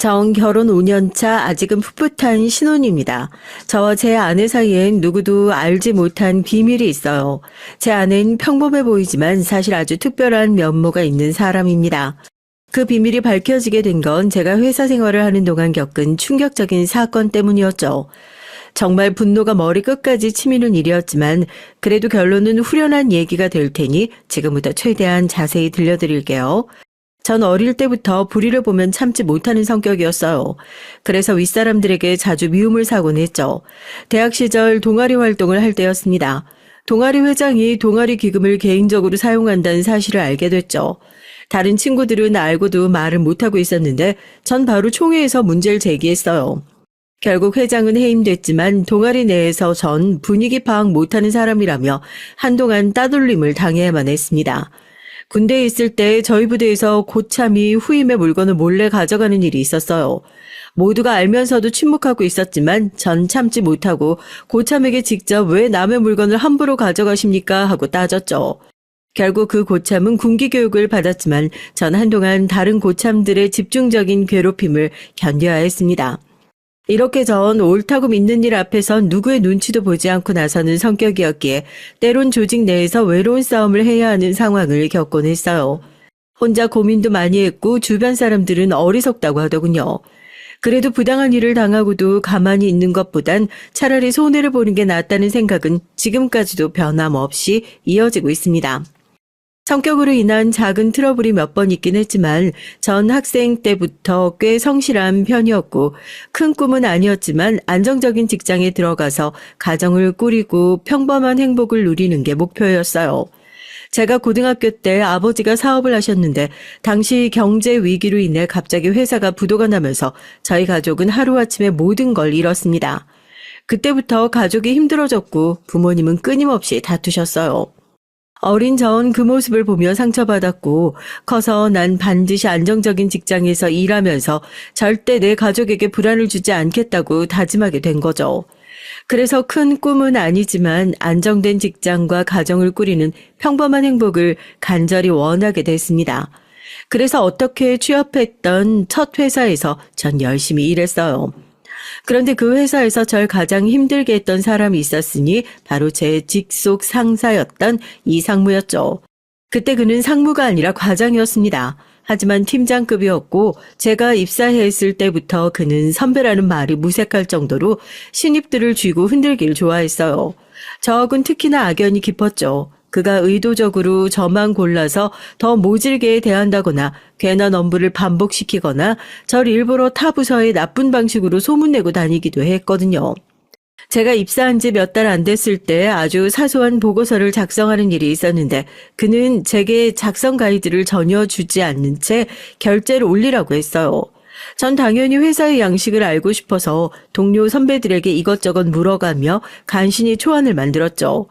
정 결혼 5년차 아직은 풋풋한 신혼입니다. 저와 제 아내 사이엔 누구도 알지 못한 비밀이 있어요. 제 아내는 평범해 보이지만 사실 아주 특별한 면모가 있는 사람입니다. 그 비밀이 밝혀지게 된 건 제가 회사 생활을 하는 동안 겪은 충격적인 사건 때문이었죠. 정말 분노가 머리 끝까지 치미는 일이었지만 그래도 결론은 후련한 얘기가 될 테니 지금부터 최대한 자세히 들려드릴게요. 전 어릴 때부터 불의를 보면 참지 못하는 성격이었어요. 그래서 윗사람들에게 자주 미움을 사곤 했죠. 대학 시절 동아리 활동을 할 때였습니다. 동아리 회장이 동아리 기금을 개인적으로 사용한다는 사실을 알게 됐죠. 다른 친구들은 알고도 말을 못하고 있었는데 전 바로 총회에서 문제를 제기했어요. 결국 회장은 해임됐지만 동아리 내에서 전 분위기 파악 못하는 사람이라며 한동안 따돌림을 당해야만 했습니다. 군대에 있을 때 저희 부대에서 고참이 후임의 물건을 몰래 가져가는 일이 있었어요. 모두가 알면서도 침묵하고 있었지만 전 참지 못하고 고참에게 직접 왜 남의 물건을 함부로 가져가십니까 하고 따졌죠. 결국 그 고참은 군기 교육을 받았지만 전 한동안 다른 고참들의 집중적인 괴롭힘을 견뎌야 했습니다. 이렇게 전 옳다고 믿는 일 앞에선 누구의 눈치도 보지 않고 나서는 성격이었기에 때론 조직 내에서 외로운 싸움을 해야 하는 상황을 겪곤 했어요. 혼자 고민도 많이 했고 주변 사람들은 어리석다고 하더군요. 그래도 부당한 일을 당하고도 가만히 있는 것보단 차라리 손해를 보는 게 낫다는 생각은 지금까지도 변함없이 이어지고 있습니다. 성격으로 인한 작은 트러블이 몇 번 있긴 했지만 전 학생 때부터 꽤 성실한 편이었고 큰 꿈은 아니었지만 안정적인 직장에 들어가서 가정을 꾸리고 평범한 행복을 누리는 게 목표였어요. 제가 고등학교 때 아버지가 사업을 하셨는데 당시 경제 위기로 인해 갑자기 회사가 부도가 나면서 저희 가족은 하루아침에 모든 걸 잃었습니다. 그때부터 가족이 힘들어졌고 부모님은 끊임없이 다투셨어요. 어린 전 그 모습을 보며 상처받았고 커서 난 반드시 안정적인 직장에서 일하면서 절대 내 가족에게 불안을 주지 않겠다고 다짐하게 된 거죠. 그래서 큰 꿈은 아니지만 안정된 직장과 가정을 꾸리는 평범한 행복을 간절히 원하게 됐습니다. 그래서 어떻게 취업했던 첫 회사에서 전 열심히 일했어요. 그런데 그 회사에서 절 가장 힘들게 했던 사람이 있었으니 바로 제 직속 상사였던 이상무였죠. 그때 그는 상무가 아니라 과장이었습니다. 하지만 팀장급이었고 제가 입사했을 때부터 그는 선배라는 말이 무색할 정도로 신입들을 쥐고 흔들기를 좋아했어요. 저하고는 특히나 악연이 깊었죠. 그가 의도적으로 저만 골라서 더 모질게 대한다거나 괜한 업무를 반복시키거나 절 일부러 타 부서에 나쁜 방식으로 소문내고 다니기도 했거든요. 제가 입사한 지 몇 달 안 됐을 때 아주 사소한 보고서를 작성하는 일이 있었는데 그는 제게 작성 가이드를 전혀 주지 않는 채 결제를 올리라고 했어요. 전 당연히 회사의 양식을 알고 싶어서 동료 선배들에게 이것저것 물어가며 간신히 초안을 만들었죠.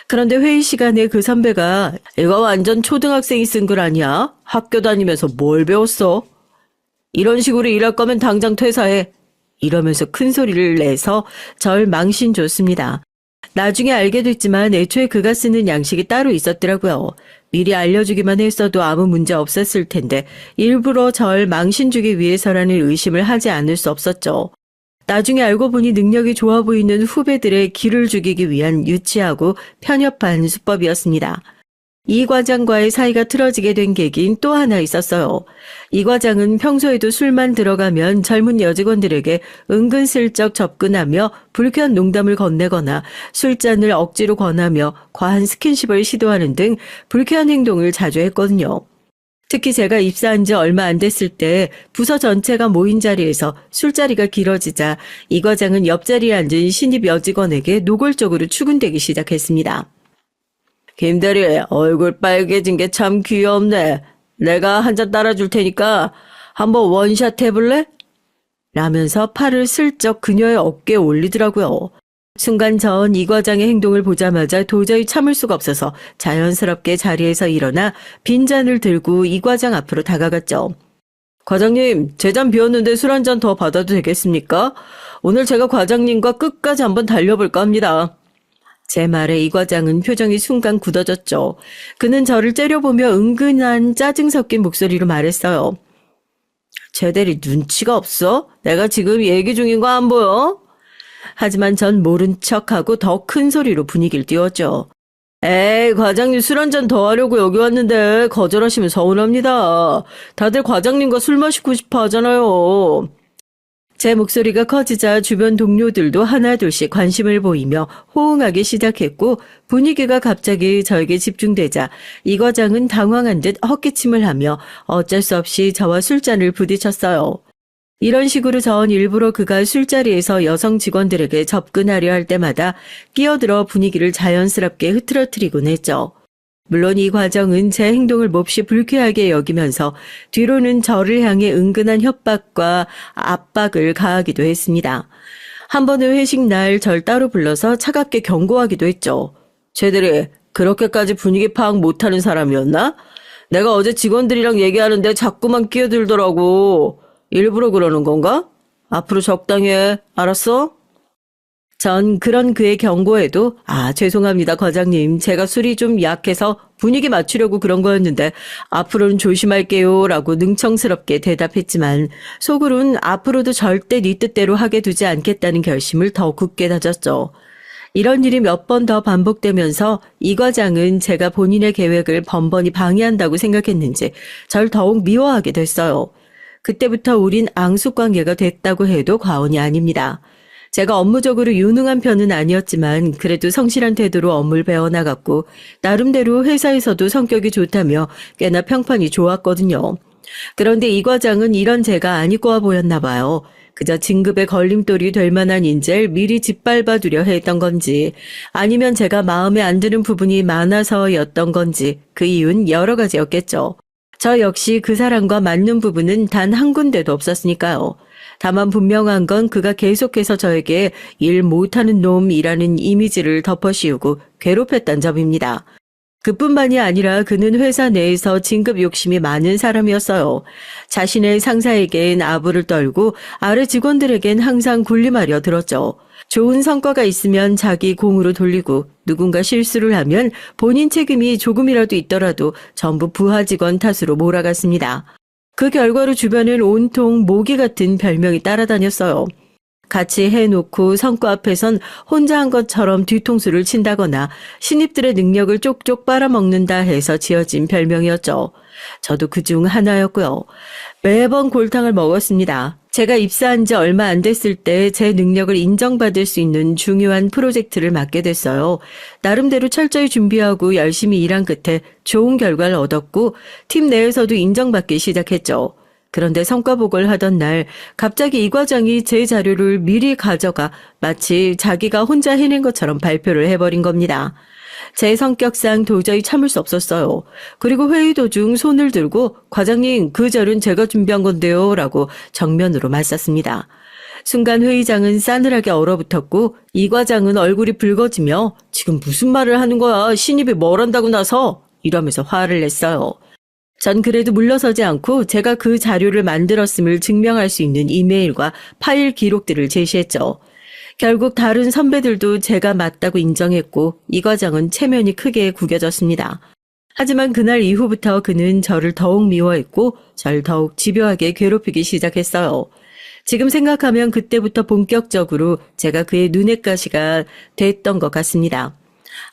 그런데 회의 시간에 그 선배가 이거 완전 초등학생이 쓴 글 아니야? 학교 다니면서 뭘 배웠어? 이런 식으로 일할 거면 당장 퇴사해. 이러면서 큰 소리를 내서 절 망신 줬습니다. 나중에 알게 됐지만 애초에 그가 쓰는 양식이 따로 있었더라고요. 미리 알려주기만 했어도 아무 문제 없었을 텐데 일부러 절 망신 주기 위해서라는 의심을 하지 않을 수 없었죠. 나중에 알고 보니 능력이 좋아 보이는 후배들의 기를 죽이기 위한 유치하고 편협한 수법이었습니다. 이 과장과의 사이가 틀어지게 된 계기인 또 하나 있었어요. 이 과장은 평소에도 술만 들어가면 젊은 여직원들에게 은근슬쩍 접근하며 불쾌한 농담을 건네거나 술잔을 억지로 권하며 과한 스킨십을 시도하는 등 불쾌한 행동을 자주 했거든요. 특히 제가 입사한 지 얼마 안 됐을 때 부서 전체가 모인 자리에서 술자리가 길어지자 이 과장은 옆자리에 앉은 신입 여직원에게 노골적으로 추근대기 시작했습니다. 김대리, 얼굴 빨개진 게 참 귀엽네. 내가 한 잔 따라줄 테니까 한번 원샷 해볼래? 라면서 팔을 슬쩍 그녀의 어깨에 올리더라고요. 순간 전 이 과장의 행동을 보자마자 도저히 참을 수가 없어서 자연스럽게 자리에서 일어나 빈잔을 들고 이 과장 앞으로 다가갔죠. 과장님, 제 잔 비었는데 술 한 잔 더 받아도 되겠습니까? 오늘 제가 과장님과 끝까지 한번 달려볼까 합니다. 제 말에 이 과장은 표정이 순간 굳어졌죠. 그는 저를 째려보며 은근한 짜증 섞인 목소리로 말했어요. 제 대리 눈치가 없어? 내가 지금 얘기 중인 거 안 보여? 하지만 전 모른 척하고 더 큰 소리로 분위기를 띄웠죠. 에이, 과장님 술 한 잔 더 하려고 여기 왔는데 거절하시면 서운합니다. 다들 과장님과 술 마시고 싶어 하잖아요. 제 목소리가 커지자 주변 동료들도 하나둘씩 관심을 보이며 호응하기 시작했고 분위기가 갑자기 저에게 집중되자 이 과장은 당황한 듯 헛기침을 하며 어쩔 수 없이 저와 술잔을 부딪혔어요. 이런 식으로 전 일부러 그가 술자리에서 여성 직원들에게 접근하려 할 때마다 끼어들어 분위기를 자연스럽게 흐트러뜨리곤 했죠. 물론 이 과정은 제 행동을 몹시 불쾌하게 여기면서 뒤로는 저를 향해 은근한 협박과 압박을 가하기도 했습니다. 한 번은 회식 날 절 따로 불러서 차갑게 경고하기도 했죠. 쟤들이 그렇게까지 분위기 파악 못하는 사람이었나? 내가 어제 직원들이랑 얘기하는데 자꾸만 끼어들더라고. 일부러 그러는 건가? 앞으로 적당히 해. 알았어? 전 그런 그의 경고에도 죄송합니다 과장님. 제가 술이 좀 약해서 분위기 맞추려고 그런 거였는데 앞으로는 조심할게요 라고 능청스럽게 대답했지만 속으론 앞으로도 절대 네 뜻대로 하게 두지 않겠다는 결심을 더 굳게 다졌죠. 이런 일이 몇 번 더 반복되면서 이 과장은 제가 본인의 계획을 번번이 방해한다고 생각했는지 절 더욱 미워하게 됐어요. 그때부터 우린 앙숙관계가 됐다고 해도 과언이 아닙니다. 제가 업무적으로 유능한 편은 아니었지만 그래도 성실한 태도로 업무를 배워나갔고 나름대로 회사에서도 성격이 좋다며 꽤나 평판이 좋았거든요. 그런데 이 과장은 이런 제가 안 입고 보였나 봐요. 그저 진급에 걸림돌이 될 만한 인재를 미리 짓밟아두려 했던 건지 아니면 제가 마음에 안 드는 부분이 많아서였던 건지 그 이유는 여러 가지였겠죠. 저 역시 그 사람과 맞는 부분은 단 한 군데도 없었으니까요. 다만 분명한 건 그가 계속해서 저에게 일 못하는 놈이라는 이미지를 덮어씌우고 괴롭혔던 점입니다. 그뿐만이 아니라 그는 회사 내에서 진급 욕심이 많은 사람이었어요. 자신의 상사에겐 아부를 떨고 아래 직원들에겐 항상 군림하려 들었죠. 좋은 성과가 있으면 자기 공으로 돌리고 누군가 실수를 하면 본인 책임이 조금이라도 있더라도 전부 부하 직원 탓으로 몰아갔습니다. 그 결과로 주변은 온통 모기 같은 별명이 따라다녔어요. 같이 해놓고 성과 앞에선 혼자 한 것처럼 뒤통수를 친다거나 신입들의 능력을 쪽쪽 빨아먹는다 해서 지어진 별명이었죠. 저도 그중 하나였고요. 매번 골탕을 먹었습니다. 제가 입사한 지 얼마 안 됐을 때 제 능력을 인정받을 수 있는 중요한 프로젝트를 맡게 됐어요. 나름대로 철저히 준비하고 열심히 일한 끝에 좋은 결과를 얻었고 팀 내에서도 인정받기 시작했죠. 그런데 성과 보고를 하던 날 갑자기 이 과장이 제 자료를 미리 가져가 마치 자기가 혼자 해낸 것처럼 발표를 해버린 겁니다. 제 성격상 도저히 참을 수 없었어요. 그리고 회의 도중 손을 들고 과장님 그 자료는 제가 준비한 건데요 라고 정면으로 맞섰습니다. 순간 회의장은 싸늘하게 얼어붙었고 이 과장은 얼굴이 붉어지며 지금 무슨 말을 하는 거야 신입이 뭘 한다고 나서 이러면서 화를 냈어요. 전 그래도 물러서지 않고 제가 그 자료를 만들었음을 증명할 수 있는 이메일과 파일 기록들을 제시했죠. 결국 다른 선배들도 제가 맞다고 인정했고 이 과장은 체면이 크게 구겨졌습니다. 하지만 그날 이후부터 그는 저를 더욱 미워했고 절 더욱 집요하게 괴롭히기 시작했어요. 지금 생각하면 그때부터 본격적으로 제가 그의 눈엣 가시가 됐던 것 같습니다.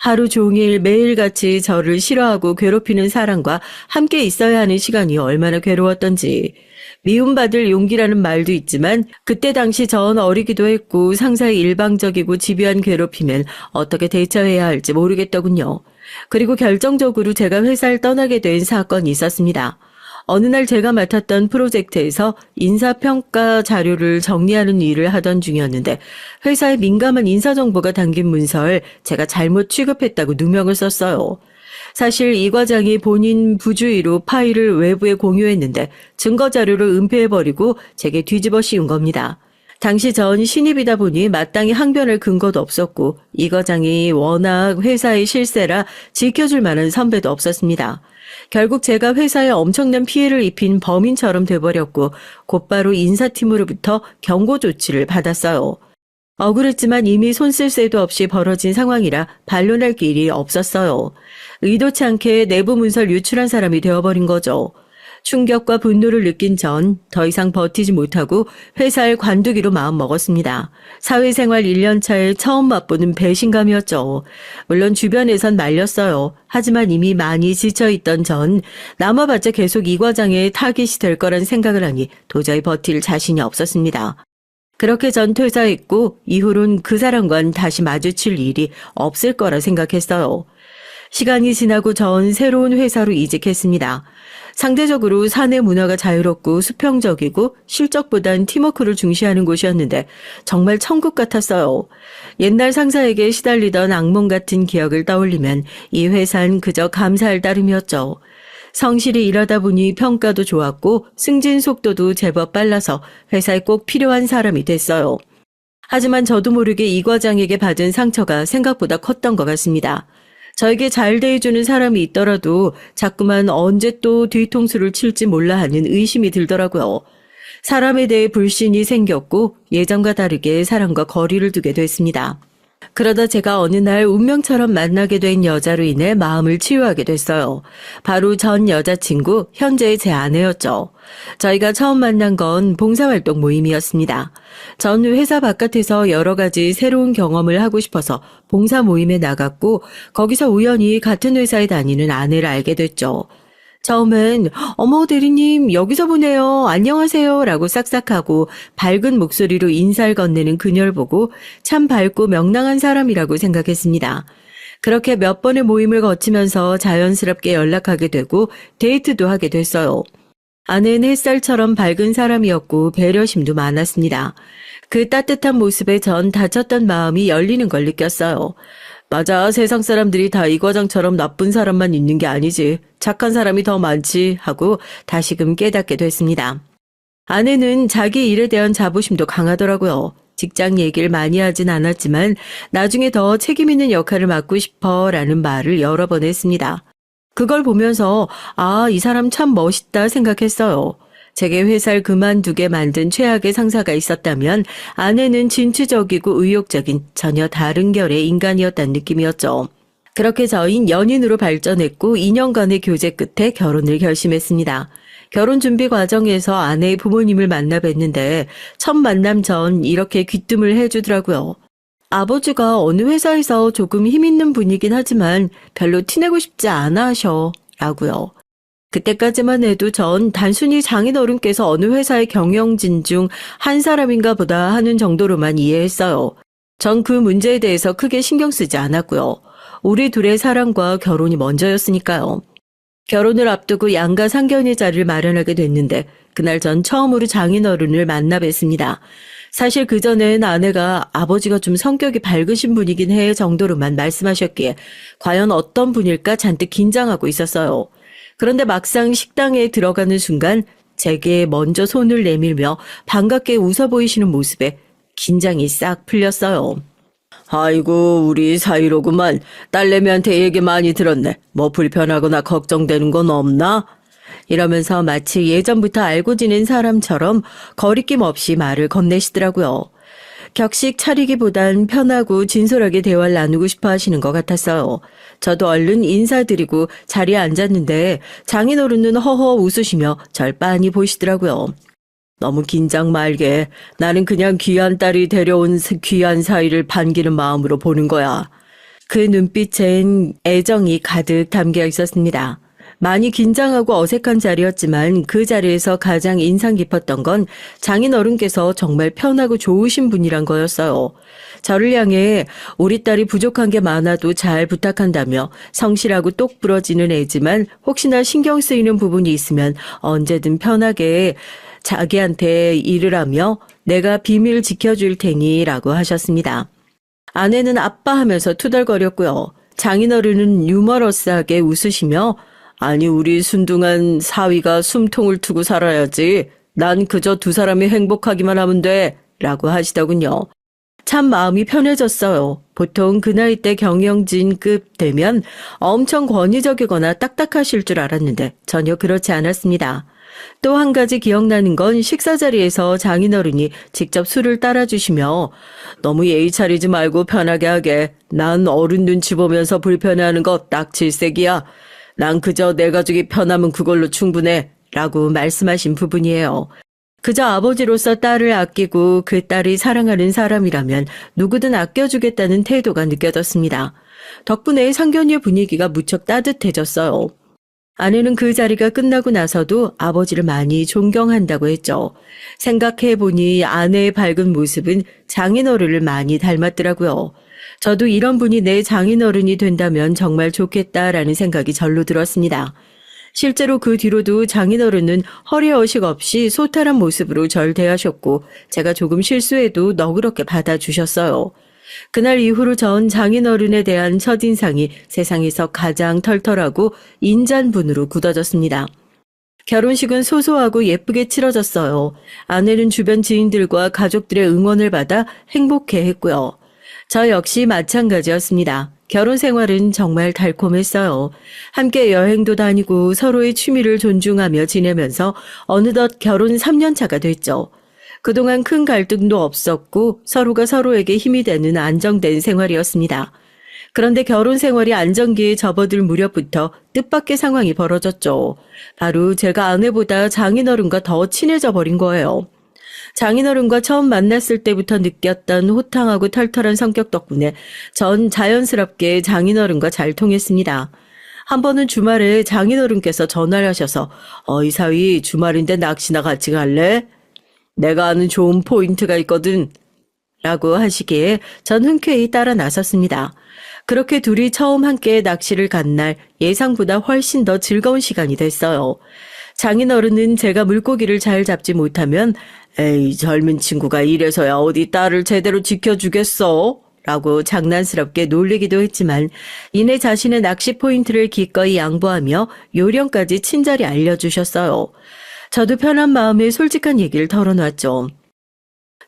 하루 종일 매일같이 저를 싫어하고 괴롭히는 사람과 함께 있어야 하는 시간이 얼마나 괴로웠던지 미움받을 용기라는 말도 있지만 그때 당시 전 어리기도 했고 상사의 일방적이고 집요한 괴롭히면 어떻게 대처해야 할지 모르겠더군요. 그리고 결정적으로 제가 회사를 떠나게 된 사건이 있었습니다. 어느 날 제가 맡았던 프로젝트에서 인사평가 자료를 정리하는 일을 하던 중이었는데 회사에 민감한 인사정보가 담긴 문서를 제가 잘못 취급했다고 누명을 썼어요. 사실 이 과장이 본인 부주의로 파일을 외부에 공유했는데 증거 자료를 은폐해버리고 제게 뒤집어 씌운 겁니다. 당시 전 신입이다 보니 마땅히 항변할 근거도 없었고 이 과장이 워낙 회사의 실세라 지켜줄 만한 선배도 없었습니다. 결국 제가 회사에 엄청난 피해를 입힌 범인처럼 돼버렸고 곧바로 인사팀으로부터 경고 조치를 받았어요. 억울했지만 이미 손 쓸 새도 없이 벌어진 상황이라 반론할 길이 없었어요. 의도치 않게 내부 문서를 유출한 사람이 되어버린 거죠. 충격과 분노를 느낀 전 더 이상 버티지 못하고 회사를 관두기로 마음먹었습니다. 사회생활 1년 차에 처음 맛보는 배신감이었죠. 물론 주변에선 말렸어요. 하지만 이미 많이 지쳐있던 전 남아봤자 계속 이 과장의 타깃이 될 거란 생각을 하니 도저히 버틸 자신이 없었습니다. 그렇게 전 퇴사했고 이후론 그 사람과는 다시 마주칠 일이 없을 거라 생각했어요. 시간이 지나고 전 새로운 회사로 이직했습니다. 상대적으로 사내 문화가 자유롭고 수평적이고 실적보단 팀워크를 중시하는 곳이었는데 정말 천국 같았어요. 옛날 상사에게 시달리던 악몽 같은 기억을 떠올리면 이 회사는 그저 감사할 따름이었죠. 성실히 일하다 보니 평가도 좋았고 승진 속도도 제법 빨라서 회사에 꼭 필요한 사람이 됐어요. 하지만 저도 모르게 이 과장에게 받은 상처가 생각보다 컸던 것 같습니다. 저에게 잘 대해주는 사람이 있더라도 자꾸만 언제 또 뒤통수를 칠지 몰라 하는 의심이 들더라고요. 사람에 대해 불신이 생겼고 예전과 다르게 사람과 거리를 두게 됐습니다. 그러다 제가 어느 날 운명처럼 만나게 된 여자로 인해 마음을 치유하게 됐어요. 바로 전 여자친구, 현재의 제 아내였죠. 저희가 처음 만난 건 봉사활동 모임이었습니다. 전 회사 바깥에서 여러 가지 새로운 경험을 하고 싶어서 봉사 모임에 나갔고 거기서 우연히 같은 회사에 다니는 아내를 알게 됐죠. 처음엔 어머 대리님 여기서 보네요. 안녕하세요 라고 싹싹하고 밝은 목소리로 인사를 건네는 그녀를 보고 참 밝고 명랑한 사람이라고 생각했습니다. 그렇게 몇 번의 모임을 거치면서 자연스럽게 연락하게 되고 데이트도 하게 됐어요. 아내는 햇살처럼 밝은 사람이었고 배려심도 많았습니다. 그 따뜻한 모습에 전 다쳤던 마음이 열리는 걸 느꼈어요. 맞아, 세상 사람들이 다 이 과장처럼 나쁜 사람만 있는 게 아니지. 착한 사람이 더 많지 하고 다시금 깨닫게 됐습니다. 아내는 자기 일에 대한 자부심도 강하더라고요. 직장 얘기를 많이 하진 않았지만 나중에 더 책임 있는 역할을 맡고 싶어 라는 말을 여러 번 했습니다. 그걸 보면서 아, 이 사람 참 멋있다 생각했어요. 제게 회사를 그만두게 만든 최악의 상사가 있었다면 아내는 진취적이고 의욕적인 전혀 다른 결의 인간이었다는 느낌이었죠. 그렇게 저희는 연인으로 발전했고 2년간의 교제 끝에 결혼을 결심했습니다. 결혼 준비 과정에서 아내의 부모님을 만나 뵀는데 첫 만남 전 이렇게 귀뜸을 해주더라고요. 아버지가 어느 회사에서 조금 힘있는 분이긴 하지만 별로 티내고 싶지 않아 하셔 라고요. 그때까지만 해도 전 단순히 장인어른께서 어느 회사의 경영진 중 한 사람인가 보다 하는 정도로만 이해했어요. 전 그 문제에 대해서 크게 신경 쓰지 않았고요. 우리 둘의 사랑과 결혼이 먼저였으니까요. 결혼을 앞두고 양가 상견례 자리를 마련하게 됐는데 그날 전 처음으로 장인어른을 만나 뵀습니다. 사실 그전엔 아내가 아버지가 좀 성격이 밝으신 분이긴 해 정도로만 말씀하셨기에 과연 어떤 분일까 잔뜩 긴장하고 있었어요. 그런데 막상 식당에 들어가는 순간 제게 먼저 손을 내밀며 반갑게 웃어 보이시는 모습에 긴장이 싹 풀렸어요. 아이고 우리 사이로구만. 딸내미한테 얘기 많이 들었네. 뭐 불편하거나 걱정되는 건 없나? 이러면서 마치 예전부터 알고 지낸 사람처럼 거리낌 없이 말을 건네시더라고요. 격식 차리기보단 편하고 진솔하게 대화를 나누고 싶어 하시는 것 같았어요. 저도 얼른 인사드리고 자리에 앉았는데 장인어른은 허허 웃으시며 절 빤히 보시더라고요. 너무 긴장 말게. 나는 그냥 귀한 딸이 데려온 귀한 사이를 반기는 마음으로 보는 거야. 그 눈빛엔 애정이 가득 담겨 있었습니다. 많이 긴장하고 어색한 자리였지만 그 자리에서 가장 인상 깊었던 건 장인어른께서 정말 편하고 좋으신 분이란 거였어요. 저를 향해 우리 딸이 부족한 게 많아도 잘 부탁한다며 성실하고 똑 부러지는 애지만 혹시나 신경 쓰이는 부분이 있으면 언제든 편하게 자기한테 일을 하며 내가 비밀 지켜줄 테니 라고 하셨습니다. 아내는 아빠 하면서 투덜거렸고요. 장인어른은 유머러스하게 웃으시며 아니 우리 순둥한 사위가 숨통을 트고 살아야지. 난 그저 두 사람이 행복하기만 하면 돼 라고 하시더군요. 참 마음이 편해졌어요. 보통 그 나이 때 경영진급 되면 엄청 권위적이거나 딱딱하실 줄 알았는데 전혀 그렇지 않았습니다. 또 한 가지 기억나는 건 식사 자리에서 장인어른이 직접 술을 따라주시며 너무 예의 차리지 말고 편하게 하게. 난 어른 눈치 보면서 불편해하는 거 딱 질색이야. 난 그저 내 가족이 편하면 그걸로 충분해 라고 말씀하신 부분이에요. 그저 아버지로서 딸을 아끼고 그 딸이 사랑하는 사람이라면 누구든 아껴주겠다는 태도가 느껴졌습니다. 덕분에 상견례 분위기가 무척 따뜻해졌어요. 아내는 그 자리가 끝나고 나서도 아버지를 많이 존경한다고 했죠. 생각해보니 아내의 밝은 모습은 장인어른을 많이 닮았더라고요. 저도 이런 분이 내 장인어른이 된다면 정말 좋겠다라는 생각이 절로 들었습니다. 실제로 그 뒤로도 장인어른은 허리어식 없이 소탈한 모습으로 절 대하셨고 제가 조금 실수해도 너그럽게 받아주셨어요. 그날 이후로 전 장인어른에 대한 첫인상이 세상에서 가장 털털하고 인자분으로 굳어졌습니다. 결혼식은 소소하고 예쁘게 치러졌어요. 아내는 주변 지인들과 가족들의 응원을 받아 행복해했고요. 저 역시 마찬가지였습니다. 결혼 생활은 정말 달콤했어요. 함께 여행도 다니고 서로의 취미를 존중하며 지내면서 어느덧 결혼 3년 차가 됐죠. 그동안 큰 갈등도 없었고 서로가 서로에게 힘이 되는 안정된 생활이었습니다. 그런데 결혼 생활이 안정기에 접어들 무렵부터 뜻밖의 상황이 벌어졌죠. 바로 제가 아내보다 장인어른과 더 친해져 버린 거예요. 장인어른과 처음 만났을 때부터 느꼈던 호탕하고 털털한 성격 덕분에 전 자연스럽게 장인어른과 잘 통했습니다. 한 번은 주말에 장인어른께서 전화를 하셔서 이 사위 주말인데 낚시나 같이 갈래? 내가 아는 좋은 포인트가 있거든 라고 하시기에 전 흔쾌히 따라 나섰습니다. 그렇게 둘이 처음 함께 낚시를 간 날 예상보다 훨씬 더 즐거운 시간이 됐어요. 장인어른은 제가 물고기를 잘 잡지 못하면 에이 젊은 친구가 이래서야 어디 딸을 제대로 지켜주겠어? 라고 장난스럽게 놀리기도 했지만 이내 자신의 낚시 포인트를 기꺼이 양보하며 요령까지 친절히 알려주셨어요. 저도 편한 마음에 솔직한 얘기를 털어놨죠.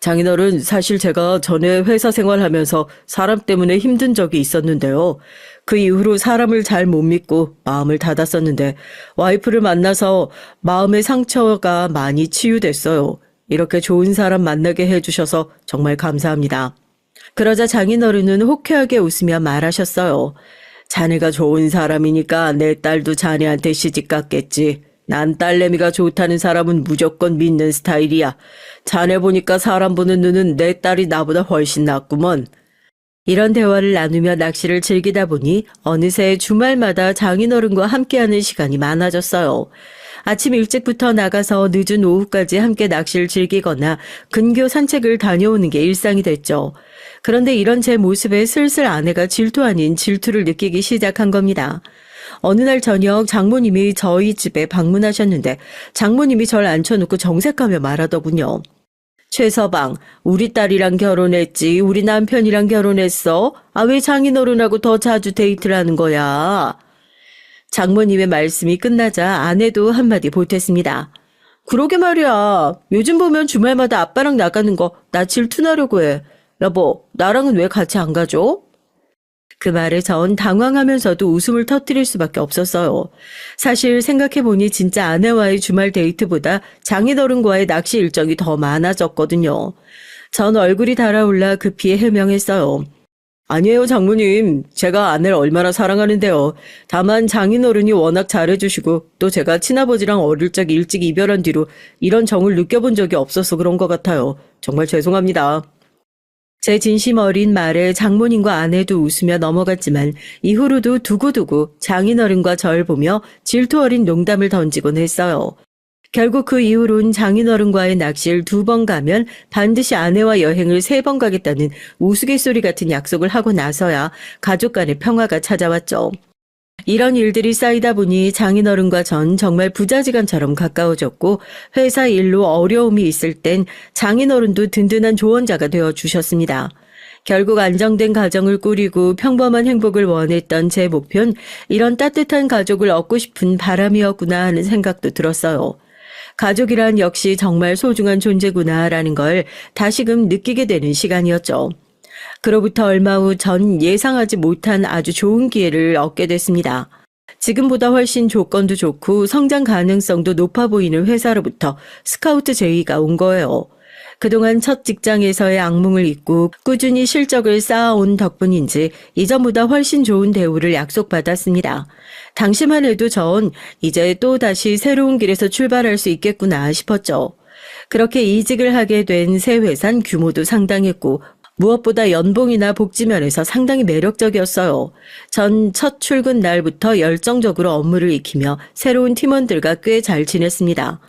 장인어른, 사실 제가 전에 회사 생활하면서 사람 때문에 힘든 적이 있었는데요. 그 이후로 사람을 잘 못 믿고 마음을 닫았었는데 와이프를 만나서 마음의 상처가 많이 치유됐어요. 이렇게 좋은 사람 만나게 해주셔서 정말 감사합니다. 그러자 장인어른은 호쾌하게 웃으며 말하셨어요. 자네가 좋은 사람이니까 내 딸도 자네한테 시집 갔겠지. 난 딸내미가 좋다는 사람은 무조건 믿는 스타일이야. 자네 보니까 사람 보는 눈은 내 딸이 나보다 훨씬 낫구먼. 이런 대화를 나누며 낚시를 즐기다 보니 어느새 주말마다 장인어른과 함께하는 시간이 많아졌어요. 아침 일찍부터 나가서 늦은 오후까지 함께 낚시를 즐기거나 근교 산책을 다녀오는 게 일상이 됐죠. 그런데 이런 제 모습에 슬슬 아내가 질투 아닌 질투를 느끼기 시작한 겁니다. 어느 날 저녁 장모님이 저희 집에 방문하셨는데 장모님이 절 앉혀놓고 정색하며 말하더군요. 최서방, 우리 딸이랑 결혼했지 우리 남편이랑 결혼했어? 왜 장인어른하고 더 자주 데이트를 하는 거야? 장모님의 말씀이 끝나자 아내도 한마디 보탰습니다. 그러게 말이야. 요즘 보면 주말마다 아빠랑 나가는 거 나 질투나려고 해. 여보, 나랑은 왜 같이 안 가죠? 그 말에 전 당황하면서도 웃음을 터뜨릴 수밖에 없었어요. 사실 생각해보니 진짜 아내와의 주말 데이트보다 장인어른과의 낚시 일정이 더 많아졌거든요. 전 얼굴이 달아올라 급히 해명했어요. 아니에요, 장모님. 제가 아내를 얼마나 사랑하는데요. 다만 장인어른이 워낙 잘해주시고 또 제가 친아버지랑 어릴 적 일찍 이별한 뒤로 이런 정을 느껴본 적이 없어서 그런 것 같아요. 정말 죄송합니다. 제 진심 어린 말에 장모님과 아내도 웃으며 넘어갔지만 이후로도 두고두고 장인어른과 절 보며 질투 어린 농담을 던지곤 했어요. 결국 그 이후론 장인어른과의 낚시를 2번 가면 반드시 아내와 여행을 3번 가겠다는 우스갯소리 같은 약속을 하고 나서야 가족 간의 평화가 찾아왔죠. 이런 일들이 쌓이다 보니 장인어른과 전 정말 부자지간처럼 가까워졌고 회사 일로 어려움이 있을 땐 장인어른도 든든한 조언자가 되어 주셨습니다. 결국 안정된 가정을 꾸리고 평범한 행복을 원했던 제 목표는 이런 따뜻한 가족을 얻고 싶은 바람이었구나 하는 생각도 들었어요. 가족이란 역시 정말 소중한 존재구나라는 걸 다시금 느끼게 되는 시간이었죠. 그로부터 얼마 후 전 예상하지 못한 아주 좋은 기회를 얻게 됐습니다. 지금보다 훨씬 조건도 좋고 성장 가능성도 높아 보이는 회사로부터 스카우트 제의가 온 거예요. 그동안 첫 직장에서의 악몽을 잊고 꾸준히 실적을 쌓아온 덕분인지 이전보다 훨씬 좋은 대우를 약속받았습니다. 당시만 해도 전 이제 또 다시 새로운 길에서 출발할 수 있겠구나 싶었죠. 그렇게 이직을 하게 된 새 회사는 규모도 상당했고 무엇보다 연봉이나 복지 면에서 상당히 매력적이었어요. 전 첫 출근 날부터 열정적으로 업무를 익히며 새로운 팀원들과 꽤 잘 지냈습니다.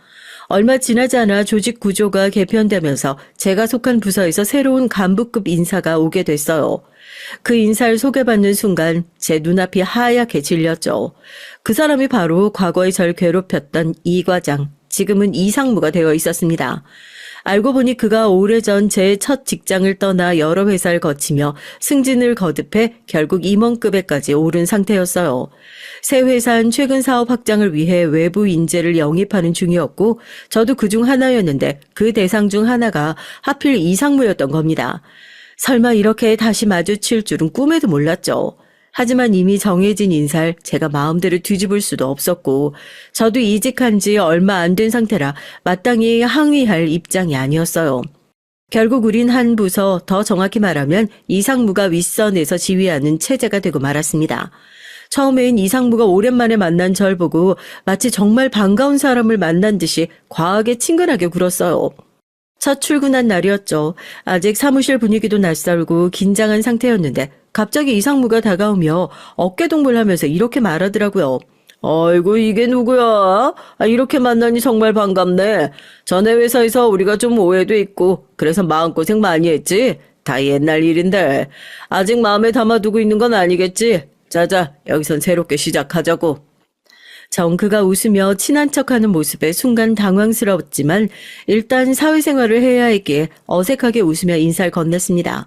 얼마 지나지 않아 조직 구조가 개편되면서 제가 속한 부서에서 새로운 간부급 인사가 오게 됐어요. 그 인사를 소개받는 순간 제 눈앞이 하얗게 질렸죠. 그 사람이 바로 과거에 절 괴롭혔던 이 과장, 지금은 이상무가 되어 있었습니다. 알고 보니 그가 오래전 제 첫 직장을 떠나 여러 회사를 거치며 승진을 거듭해 결국 임원급에까지 오른 상태였어요. 새 회사는 최근 사업 확장을 위해 외부 인재를 영입하는 중이었고 저도 그중 하나였는데 그 대상 중 하나가 하필 이상무였던 겁니다. 설마 이렇게 다시 마주칠 줄은 꿈에도 몰랐죠. 하지만 이미 정해진 인사를 제가 마음대로 뒤집을 수도 없었고 저도 이직한 지 얼마 안 된 상태라 마땅히 항의할 입장이 아니었어요. 결국 우린 한 부서, 더 정확히 말하면 이상무가 윗선에서 지휘하는 체제가 되고 말았습니다. 처음엔 이상무가 오랜만에 만난 절 보고 마치 정말 반가운 사람을 만난 듯이 과하게 친근하게 굴었어요. 첫 출근한 날이었죠. 아직 사무실 분위기도 낯설고 긴장한 상태였는데 갑자기 이상무가 다가오며 어깨동무하면서 이렇게 말하더라고요. 아이고 이게 누구야? 이렇게 만나니 정말 반갑네. 전에 회사에서 우리가 좀 오해도 있고 그래서 마음고생 많이 했지? 다 옛날 일인데 아직 마음에 담아두고 있는 건 아니겠지? 자자 여기선 새롭게 시작하자고. 전 그가 웃으며 친한 척하는 모습에 순간 당황스러웠지만 일단 사회생활을 해야 했기에 어색하게 웃으며 인사를 건넸습니다.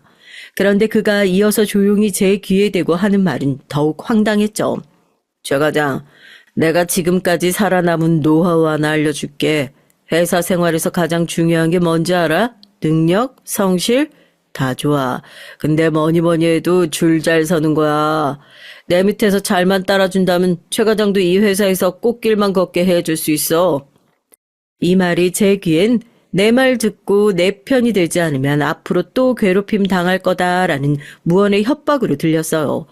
그런데 그가 이어서 조용히 제 귀에 대고 하는 말은 더욱 황당했죠. 최 과장, 내가 지금까지 살아남은 노하우 하나 알려줄게. 회사 생활에서 가장 중요한 게 뭔지 알아? 능력? 성실? 다 좋아. 근데 뭐니 해도 줄 잘 서는 거야. 내 밑에서 잘만 따라준다면 최 과장도 이 회사에서 꽃길만 걷게 해줄 수 있어. 이 말이 제 귀엔 내 말 듣고 내 편이 되지 않으면 앞으로 또 괴롭힘 당할 거다라는 무언의 협박으로 들렸어요.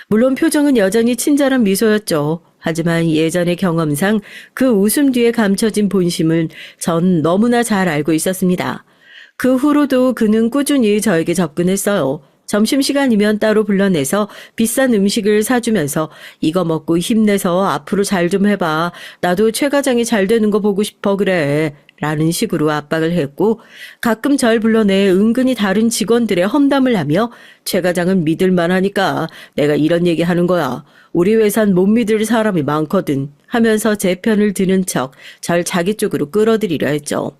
물론 표정은 여전히 친절한 미소였죠. 하지만 예전의 경험상 그 웃음 뒤에 감춰진 본심은 전 너무나 잘 알고 있었습니다. 그 후로도 그는 꾸준히 저에게 접근했어요. 점심시간이면 따로 불러내서 비싼 음식을 사주면서 이거 먹고 힘내서 앞으로 잘 좀 해봐. 나도 최 과장이 잘 되는 거 보고 싶어 그래. 라는 식으로 압박을 했고 가끔 절 불러내 은근히 다른 직원들의 험담을 하며 최 과장은 믿을만 하니까 내가 이런 얘기 하는 거야. 우리 회사는 못 믿을 사람이 많거든. 하면서 제 편을 드는 척 절 자기 쪽으로 끌어들이려 했죠.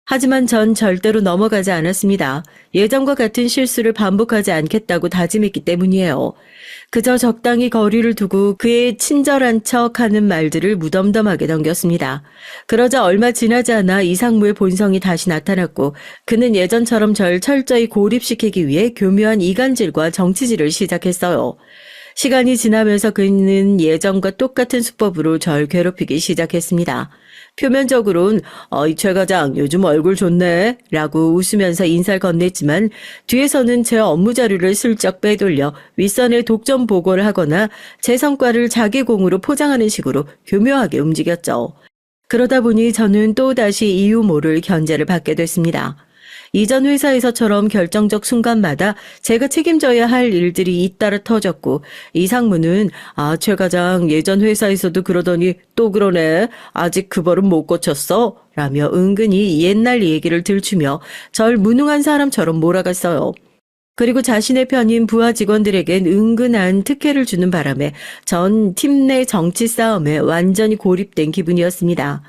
하지만 전 절대로 넘어가지 않았습니다. 예전과 같은 실수를 반복하지 않겠다고 다짐했기 때문이에요. 그저 적당히 거리를 두고 그의 친절한 척하는 말들을 무덤덤하게 넘겼습니다. 그러자 얼마 지나지 않아 이상무의 본성이 다시 나타났고 그는 예전처럼 절 철저히 고립시키기 위해 교묘한 이간질과 정치질을 시작했어요. 시간이 지나면서 그는 예전과 똑같은 수법으로 절 괴롭히기 시작했습니다. 표면적으로는 이 최 과장 요즘 얼굴 좋네 라고 웃으면서 인사를 건넸지만 뒤에서는 제 업무 자료를 슬쩍 빼돌려 윗선에 독점 보고를 하거나 제 성과를 자기 공으로 포장하는 식으로 교묘하게 움직였죠. 그러다 보니 저는 또다시 이유 모를 견제를 받게 됐습니다. 이전 회사에서처럼 결정적 순간마다 제가 책임져야 할 일들이 잇따라 터졌고 이상무는 최 과장 예전 회사에서도 그러더니 또 그러네. 아직 그 버릇 못 고쳤어? 라며 은근히 옛날 얘기를 들추며 절 무능한 사람처럼 몰아갔어요. 그리고 자신의 편인 부하 직원들에겐 은근한 특혜를 주는 바람에 전 팀 내 정치 싸움에 완전히 고립된 기분이었습니다.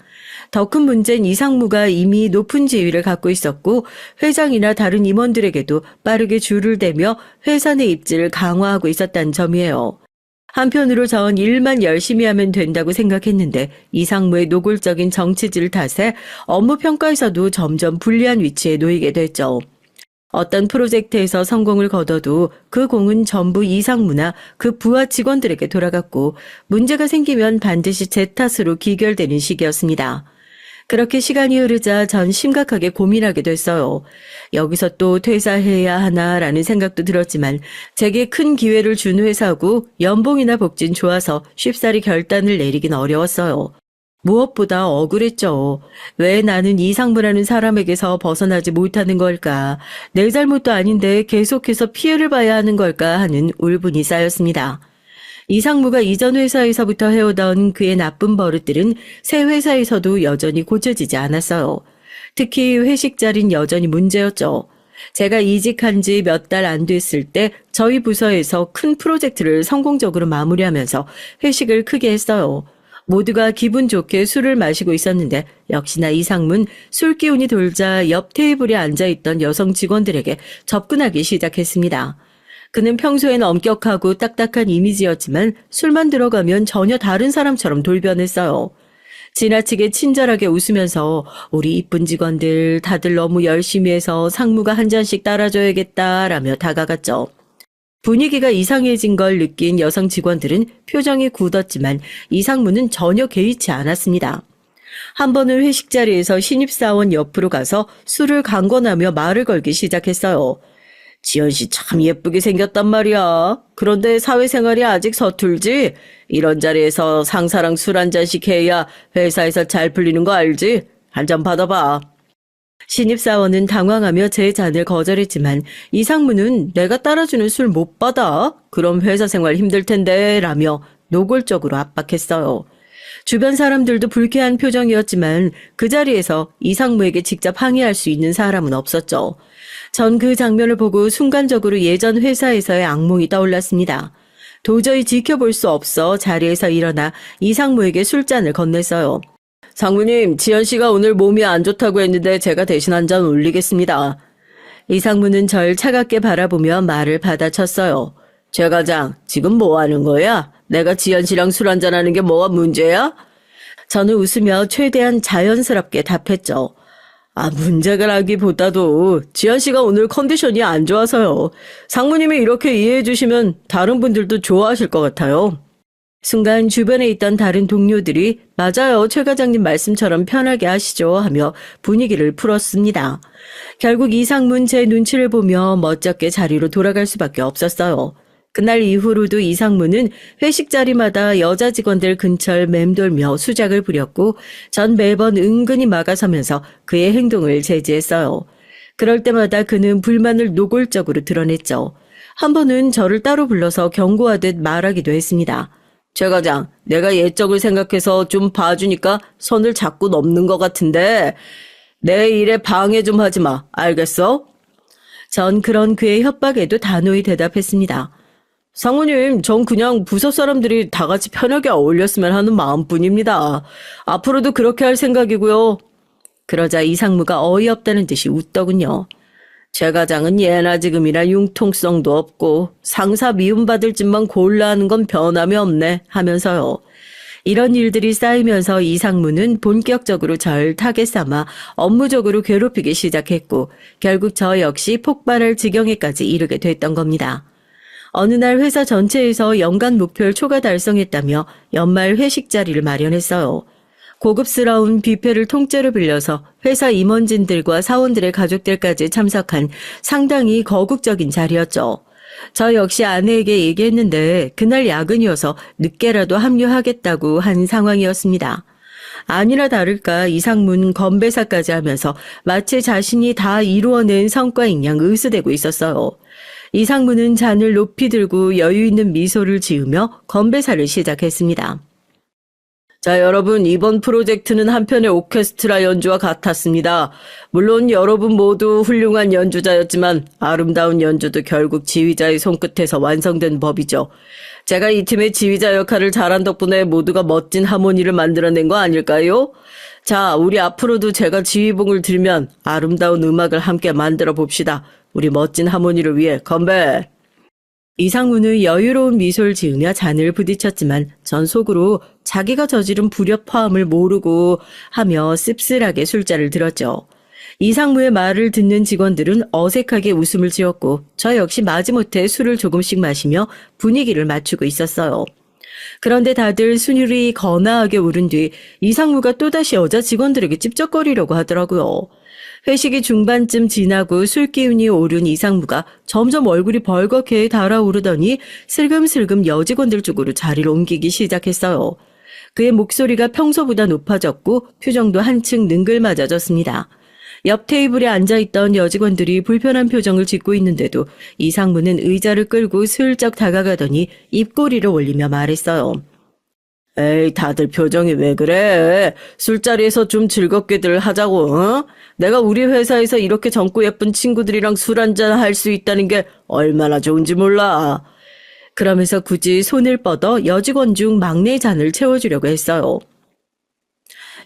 더 큰 문제는 이상무가 이미 높은 지위를 갖고 있었고 회장이나 다른 임원들에게도 빠르게 줄을 대며 회사 내 입지를 강화하고 있었다는 점이에요. 한편으로 전 일만 열심히 하면 된다고 생각했는데 이상무의 노골적인 정치질 탓에 업무 평가에서도 점점 불리한 위치에 놓이게 됐죠. 어떤 프로젝트에서 성공을 거둬도 그 공은 전부 이상무나 그 부하 직원들에게 돌아갔고 문제가 생기면 반드시 제 탓으로 기결되는 시기였습니다. 그렇게 시간이 흐르자 전 심각하게 고민하게 됐어요. 여기서 또 퇴사해야 하나라는 생각도 들었지만 제게 큰 기회를 준 회사고 연봉이나 복진 좋아서 쉽사리 결단을 내리긴 어려웠어요. 무엇보다 억울했죠. 왜 나는 이상무라는 사람에게서 벗어나지 못하는 걸까? 내 잘못도 아닌데 계속해서 피해를 봐야 하는 걸까 하는 울분이 쌓였습니다. 이상무가 이전 회사에서부터 해오던 그의 나쁜 버릇들은 새 회사에서도 여전히 고쳐지지 않았어요. 특히 회식 자리는 여전히 문제였죠. 제가 이직한 지 몇 달 안 됐을 때 저희 부서에서 큰 프로젝트를 성공적으로 마무리하면서 회식을 크게 했어요. 모두가 기분 좋게 술을 마시고 있었는데 역시나 이상문 술 기운이 돌자 옆 테이블에 앉아있던 여성 직원들에게 접근하기 시작했습니다. 그는 평소엔 엄격하고 딱딱한 이미지였지만 술만 들어가면 전혀 다른 사람처럼 돌변했어요. 지나치게 친절하게 웃으면서 우리 이쁜 직원들 다들 너무 열심히 해서 상무가 한 잔씩 따라줘야겠다라며 다가갔죠. 분위기가 이상해진 걸 느낀 여성 직원들은 표정이 굳었지만 이상무는 전혀 개의치 않았습니다. 한 번은 회식 자리에서 신입사원 옆으로 가서 술을 강권하며 말을 걸기 시작했어요. 지연 씨 참 예쁘게 생겼단 말이야. 그런데 사회생활이 아직 서툴지? 이런 자리에서 상사랑 술 한 잔씩 해야 회사에서 잘 풀리는 거 알지? 한 잔 받아봐. 신입사원은 당황하며 제 잔을 거절했지만 이상무는 내가 따라주는 술 못 받아? 그럼 회사 생활 힘들 텐데 라며 노골적으로 압박했어요. 주변 사람들도 불쾌한 표정이었지만 그 자리에서 이상무에게 직접 항의할 수 있는 사람은 없었죠. 전 그 장면을 보고 순간적으로 예전 회사에서의 악몽이 떠올랐습니다. 도저히 지켜볼 수 없어 자리에서 일어나 이상무에게 술잔을 건넸어요. 상무님, 지연 씨가 오늘 몸이 안 좋다고 했는데 제가 대신 한 잔 올리겠습니다. 이상무는 절 차갑게 바라보며 말을 받아쳤어요. 최 과장, 지금 뭐 하는 거야? 내가 지연 씨랑 술 한잔 하는 게 뭐가 문제야? 저는 웃으며 최대한 자연스럽게 답했죠. 문제라기보다도 지연 씨가 오늘 컨디션이 안 좋아서요. 상무님이 이렇게 이해해 주시면 다른 분들도 좋아하실 것 같아요. 순간 주변에 있던 다른 동료들이 맞아요, 최 과장님 말씀처럼 편하게 하시죠 하며 분위기를 풀었습니다. 결국 이상문 제 눈치를 보며 멋쩍게 자리로 돌아갈 수밖에 없었어요. 그날 이후로도 이상문은 회식 자리마다 여자 직원들 근처를 맴돌며 수작을 부렸고 전 매번 은근히 막아서면서 그의 행동을 제지했어요. 그럴 때마다 그는 불만을 노골적으로 드러냈죠. 한 번은 저를 따로 불러서 경고하듯 말하기도 했습니다. 최 과장, 내가 예적을 생각해서 좀 봐주니까 선을 자꾸 넘는 것 같은데 내 일에 방해 좀 하지 마. 알겠어? 전 그런 그의 협박에도 단호히 대답했습니다. 상무님, 전 그냥 부서 사람들이 다 같이 편하게 어울렸으면 하는 마음뿐입니다. 앞으로도 그렇게 할 생각이고요. 그러자 이상무가 어이없다는 듯이 웃더군요. 최 과장은 예나 지금이나 융통성도 없고 상사 미움받을 짓만 골라 하는 건 변함이 없네 하면서요. 이런 일들이 쌓이면서 이상무는 본격적으로 절 타겟 삼아 업무적으로 괴롭히기 시작했고 결국 저 역시 폭발할 지경에까지 이르게 됐던 겁니다. 어느 날 회사 전체에서 연간 목표를 초과 달성했다며 연말 회식 자리를 마련했어요. 고급스러운 뷔페를 통째로 빌려서 회사 임원진들과 사원들의 가족들까지 참석한 상당히 거국적인 자리였죠. 저 역시 아내에게 얘기했는데 그날 야근이어서 늦게라도 합류하겠다고 한 상황이었습니다. 아니나 다를까 이상문 건배사까지 하면서 마치 자신이 다 이루어낸 성과인 양 으스대고 있었어요. 이상문은 잔을 높이 들고 여유 있는 미소를 지으며 건배사를 시작했습니다. 자, 여러분, 이번 프로젝트는 한편의 오케스트라 연주와 같았습니다. 물론 여러분 모두 훌륭한 연주자였지만 아름다운 연주도 결국 지휘자의 손끝에서 완성된 법이죠. 제가 이 팀의 지휘자 역할을 잘한 덕분에 모두가 멋진 하모니를 만들어낸 거 아닐까요? 자, 우리 앞으로도 제가 지휘봉을 들면 아름다운 음악을 함께 만들어 봅시다. 우리 멋진 하모니를 위해 건배! 이상훈은 여유로운 미소를 지으며 잔을 부딪혔지만 전 속으로 자기가 저지른 불협화음을 모르고 하며 씁쓸하게 술잔을 들었죠. 이상무의 말을 듣는 직원들은 어색하게 웃음을 지었고 저 역시 마지못해 술을 조금씩 마시며 분위기를 맞추고 있었어요. 그런데 다들 순율이 거나하게 오른 뒤 이상무가 또다시 여자 직원들에게 찝쩍거리려고 하더라고요. 회식이 중반쯤 지나고 술 기운이 오른 이상무가 점점 얼굴이 벌겋게 달아오르더니 슬금슬금 여직원들 쪽으로 자리를 옮기기 시작했어요. 그의 목소리가 평소보다 높아졌고 표정도 한층 능글맞아졌습니다. 옆 테이블에 앉아있던 여직원들이 불편한 표정을 짓고 있는데도 이상무는 의자를 끌고 슬쩍 다가가더니 입꼬리를 올리며 말했어요. 에이, 다들 표정이 왜 그래? 술자리에서 좀 즐겁게들 하자고, 어? 내가 우리 회사에서 이렇게 젊고 예쁜 친구들이랑 술 한잔 할 수 있다는 게 얼마나 좋은지 몰라. 그러면서 굳이 손을 뻗어 여직원 중 막내 잔을 채워주려고 했어요.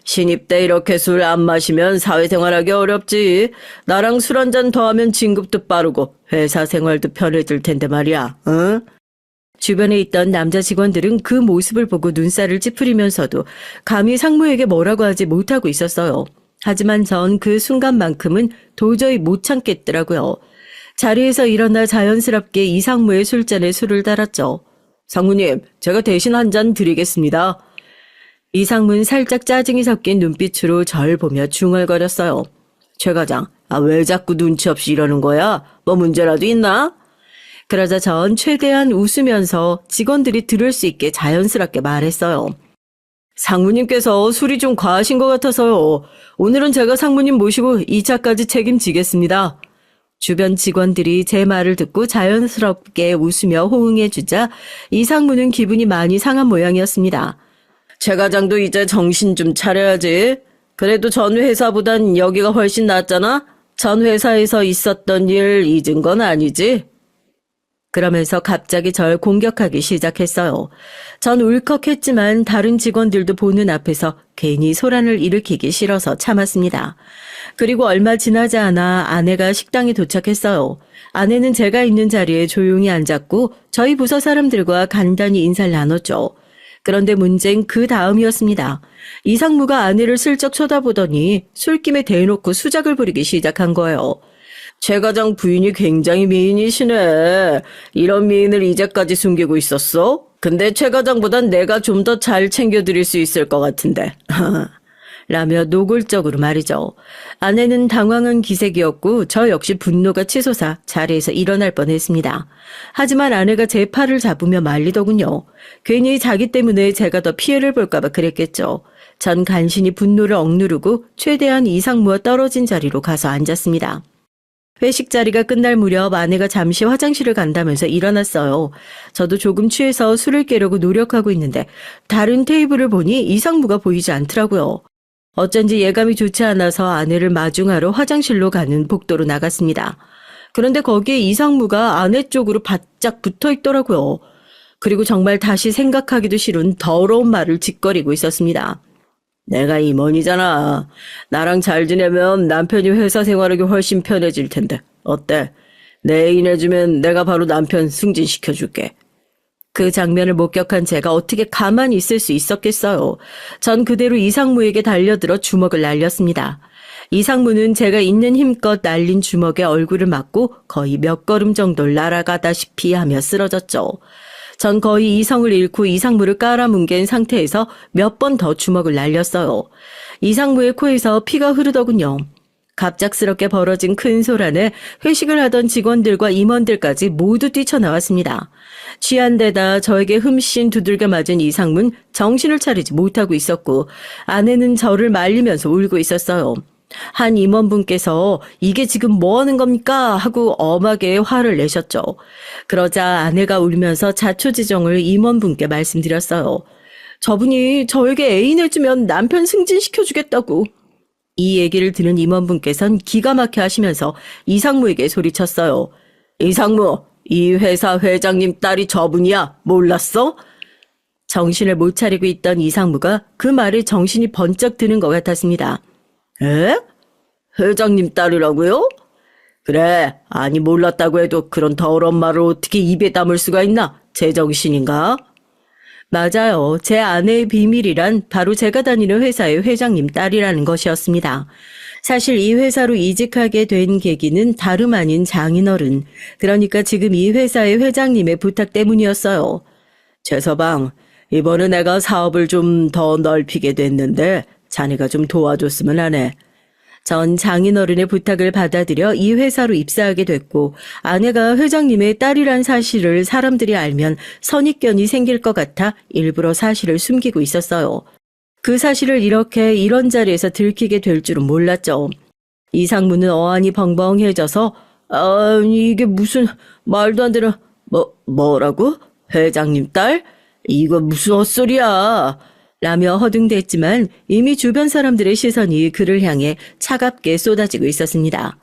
신입 때 이렇게 술 안 마시면 사회생활하기 어렵지. 나랑 술 한잔 더 하면 진급도 빠르고 회사 생활도 편해질 텐데 말이야, 응? 주변에 있던 남자 직원들은 그 모습을 보고 눈살을 찌푸리면서도 감히 상무에게 뭐라고 하지 못하고 있었어요. 하지만 전 그 순간만큼은 도저히 못 참겠더라고요. 자리에서 일어나 자연스럽게 이상무의 술잔에 술을 따랐죠. 상무님, 제가 대신 한 잔 드리겠습니다. 이상무는 살짝 짜증이 섞인 눈빛으로 절 보며 중얼거렸어요. 최 과장, 왜 자꾸 눈치 없이 이러는 거야? 뭐 문제라도 있나? 그러자 전 최대한 웃으면서 직원들이 들을 수 있게 자연스럽게 말했어요. 상무님께서 술이 좀 과하신 것 같아서요. 오늘은 제가 상무님 모시고 2차까지 책임지겠습니다. 주변 직원들이 제 말을 듣고 자연스럽게 웃으며 호응해주자 이상무는 기분이 많이 상한 모양이었습니다. 최 과장도 이제 정신 좀 차려야지. 그래도 전 회사보단 여기가 훨씬 낫잖아? 전 회사에서 있었던 일 잊은 건 아니지? 그러면서 갑자기 절 공격하기 시작했어요. 전 울컥했지만 다른 직원들도 보는 앞에서 괜히 소란을 일으키기 싫어서 참았습니다. 그리고 얼마 지나지 않아 아내가 식당에 도착했어요. 아내는 제가 있는 자리에 조용히 앉았고 저희 부서 사람들과 간단히 인사를 나눴죠. 그런데 문제는 그 다음이었습니다. 이상무가 아내를 슬쩍 쳐다보더니 술김에 대놓고 수작을 부리기 시작한 거예요. 최 과장 부인이 굉장히 미인이시네. 이런 미인을 이제까지 숨기고 있었어? 근데 최 과장보단 내가 좀 더 잘 챙겨드릴 수 있을 것 같은데. 라며 노골적으로 말이죠. 아내는 당황한 기색이었고 저 역시 분노가 치솟아 자리에서 일어날 뻔했습니다. 하지만 아내가 제 팔을 잡으며 말리더군요. 괜히 자기 때문에 제가 더 피해를 볼까 봐 그랬겠죠. 전 간신히 분노를 억누르고 최대한 이상무와 떨어진 자리로 가서 앉았습니다. 회식 자리가 끝날 무렵 아내가 잠시 화장실을 간다면서 일어났어요. 저도 조금 취해서 술을 깨려고 노력하고 있는데 다른 테이블을 보니 이상무가 보이지 않더라고요. 어쩐지 예감이 좋지 않아서 아내를 마중하러 화장실로 가는 복도로 나갔습니다. 그런데 거기에 이상무가 아내 쪽으로 바짝 붙어 있더라고요. 그리고 정말 다시 생각하기도 싫은 더러운 말을 짓거리고 있었습니다. 내가 임원이잖아. 나랑 잘 지내면 남편이 회사 생활하기 훨씬 편해질 텐데. 어때? 내 애인해주면 내가 바로 남편 승진시켜줄게. 그 장면을 목격한 제가 어떻게 가만히 있을 수 있었겠어요. 전 그대로 이상무에게 달려들어 주먹을 날렸습니다. 이상무는 제가 있는 힘껏 날린 주먹에 얼굴을 맞고 거의 몇 걸음 정도 날아가다시피 하며 쓰러졌죠. 전 거의 이성을 잃고 이상무를 깔아뭉갠 상태에서 몇 번 더 주먹을 날렸어요. 이상무의 코에서 피가 흐르더군요. 갑작스럽게 벌어진 큰 소란에 회식을 하던 직원들과 임원들까지 모두 뛰쳐나왔습니다. 취한 데다 저에게 흠씬 두들겨 맞은 이상문 정신을 차리지 못하고 있었고 아내는 저를 말리면서 울고 있었어요. 한 임원분께서 이게 지금 뭐 하는 겁니까? 하고 엄하게 화를 내셨죠. 그러자 아내가 울면서 자초지종을 임원분께 말씀드렸어요. 저분이 저에게 애인해주면 남편 승진시켜주겠다고. 이 얘기를 들은 임원분께선 기가 막혀 하시면서 이상무에게 소리쳤어요. 이상무, 이 회사 회장님 딸이 저분이야. 몰랐어? 정신을 못 차리고 있던 이상무가 그 말에 정신이 번쩍 드는 것 같았습니다. 에? 회장님 딸이라고요? 그래, 아니 몰랐다고 해도 그런 더러운 말을 어떻게 입에 담을 수가 있나? 제정신인가? 맞아요. 제 아내의 비밀이란 바로 제가 다니는 회사의 회장님 딸이라는 것이었습니다. 사실 이 회사로 이직하게 된 계기는 다름 아닌 장인어른, 그러니까 지금 이 회사의 회장님의 부탁 때문이었어요. 최서방, 이번에 내가 사업을 좀 더 넓히게 됐는데 자네가 좀 도와줬으면 하네. 전 장인어른의 부탁을 받아들여 이 회사로 입사하게 됐고 아내가 회장님의 딸이란 사실을 사람들이 알면 선입견이 생길 것 같아 일부러 사실을 숨기고 있었어요. 그 사실을 이렇게 이런 자리에서 들키게 될 줄은 몰랐죠. 이상무는 어안이 벙벙해져서 이게 무슨 말도 안 되는 뭐라고? 회장님 딸? 이거 무슨 헛소리야? 라며 허둥댔지만 이미 주변 사람들의 시선이 그를 향해 차갑게 쏟아지고 있었습니다.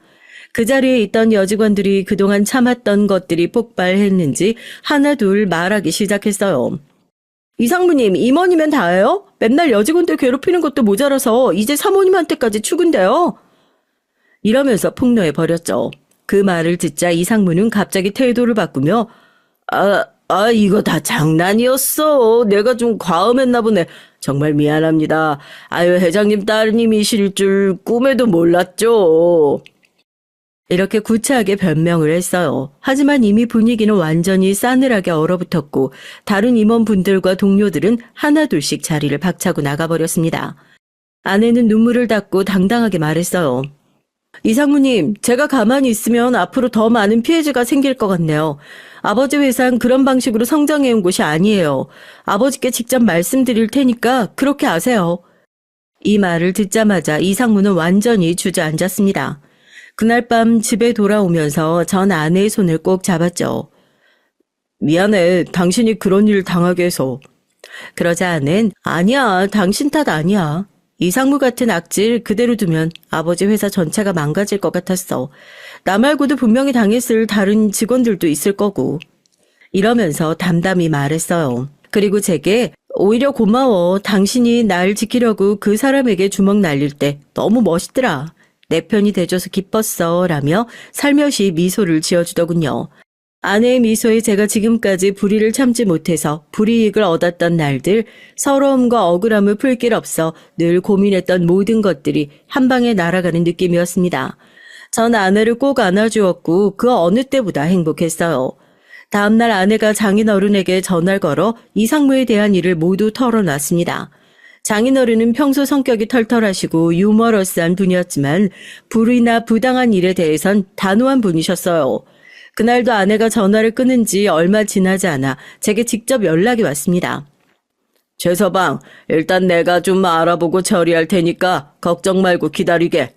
그 자리에 있던 여직원들이 그동안 참았던 것들이 폭발했는지 하나둘 말하기 시작했어요. 이상무님, 임원이면 다예요? 맨날 여직원들 괴롭히는 것도 모자라서 이제 사모님한테까지 추근데요. 이러면서 폭로해버렸죠. 그 말을 듣자 이상무는 갑자기 태도를 바꾸며 이거 다 장난이었어. 내가 좀 과음했나 보네. 정말 미안합니다. 아유, 회장님 따님이실 줄 꿈에도 몰랐죠. 이렇게 구차하게 변명을 했어요. 하지만 이미 분위기는 완전히 싸늘하게 얼어붙었고 다른 임원분들과 동료들은 하나둘씩 자리를 박차고 나가버렸습니다. 아내는 눈물을 닦고 당당하게 말했어요. 이상무님, 제가 가만히 있으면 앞으로 더 많은 피해자가 생길 것 같네요. 아버지 회사는 그런 방식으로 성장해온 곳이 아니에요. 아버지께 직접 말씀드릴 테니까 그렇게 아세요. 이 말을 듣자마자 이상무는 완전히 주저앉았습니다. 그날 밤 집에 돌아오면서 전 아내의 손을 꼭 잡았죠. 미안해, 당신이 그런 일 당하게 해서. 그러자 아내는 아니야, 당신 탓 아니야. 이상무 같은 악질 그대로 두면 아버지 회사 전체가 망가질 것 같았어. 나 말고도 분명히 당했을 다른 직원들도 있을 거고. 이러면서 담담히 말했어요. 그리고 제게 오히려 고마워. 당신이 날 지키려고 그 사람에게 주먹 날릴 때 너무 멋있더라. 내 편이 돼줘서 기뻤어. 라며 살며시 미소를 지어주더군요. 아내의 미소에 제가 지금까지 불의를 참지 못해서 불이익을 얻었던 날들, 서러움과 억울함을 풀 길 없어 늘 고민했던 모든 것들이 한 방에 날아가는 느낌이었습니다. 전 아내를 꼭 안아주었고 그 어느 때보다 행복했어요. 다음날 아내가 장인어른에게 전화를 걸어 이상무에 대한 일을 모두 털어놨습니다. 장인어른은 평소 성격이 털털하시고 유머러스한 분이었지만 불의나 부당한 일에 대해선 단호한 분이셨어요. 그날도 아내가 전화를 끊은 지 얼마 지나지 않아 제게 직접 연락이 왔습니다. 최서방, 일단 내가 좀 알아보고 처리할 테니까 걱정 말고 기다리게.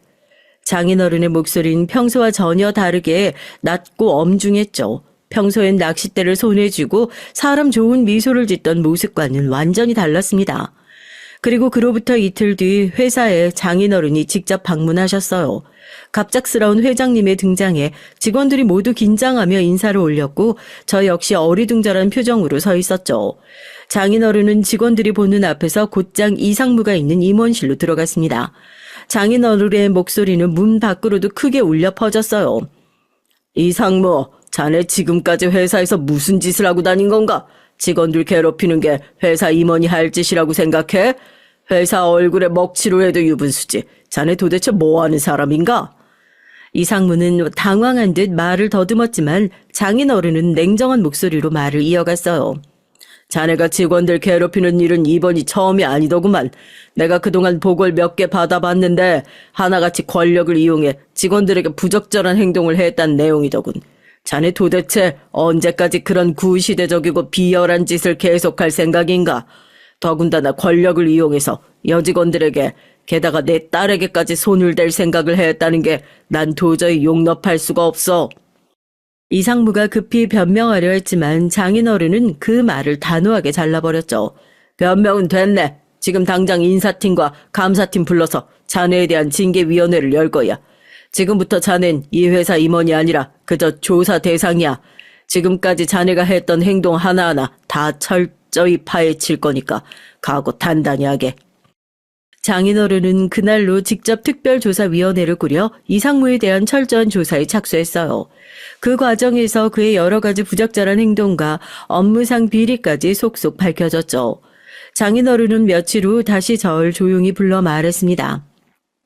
장인어른의 목소리는 평소와 전혀 다르게 낮고 엄중했죠. 평소엔 낚싯대를 손에 쥐고 사람 좋은 미소를 짓던 모습과는 완전히 달랐습니다. 그리고 그로부터 이틀 뒤 회사에 장인어른이 직접 방문하셨어요. 갑작스러운 회장님의 등장에 직원들이 모두 긴장하며 인사를 올렸고 저 역시 어리둥절한 표정으로 서 있었죠. 장인어른은 직원들이 보는 앞에서 곧장 이상무가 있는 임원실로 들어갔습니다. 장인어른의 목소리는 문 밖으로도 크게 울려 퍼졌어요. 이상무, 자네 지금까지 회사에서 무슨 짓을 하고 다닌 건가? 직원들 괴롭히는 게 회사 임원이 할 짓이라고 생각해? 회사 얼굴에 먹칠을 해도 유분수지. 자네 도대체 뭐하는 사람인가? 이상무는 당황한 듯 말을 더듬었지만 장인어른은 냉정한 목소리로 말을 이어갔어요. 자네가 직원들 괴롭히는 일은 이번이 처음이 아니더구만. 내가 그동안 보고를 몇 개 받아봤는데 하나같이 권력을 이용해 직원들에게 부적절한 행동을 했다는 내용이더군. 자네 도대체 언제까지 그런 구시대적이고 비열한 짓을 계속할 생각인가? 더군다나 권력을 이용해서 여직원들에게 게다가 내 딸에게까지 손을 댈 생각을 했다는 게 난 도저히 용납할 수가 없어. 이상무가 급히 변명하려 했지만 장인어른은 그 말을 단호하게 잘라버렸죠. 변명은 됐네. 지금 당장 인사팀과 감사팀 불러서 자네에 대한 징계위원회를 열 거야. 지금부터 자넨 이 회사 임원이 아니라 그저 조사 대상이야. 지금까지 자네가 했던 행동 하나하나 다 철저히 파헤칠 거니까 각오 단단히 하게. 장인어른은 그날로 직접 특별조사위원회를 꾸려 이상무에 대한 철저한 조사에 착수했어요. 그 과정에서 그의 여러 가지 부적절한 행동과 업무상 비리까지 속속 밝혀졌죠. 장인어른은 며칠 후 다시 저를 조용히 불러 말했습니다.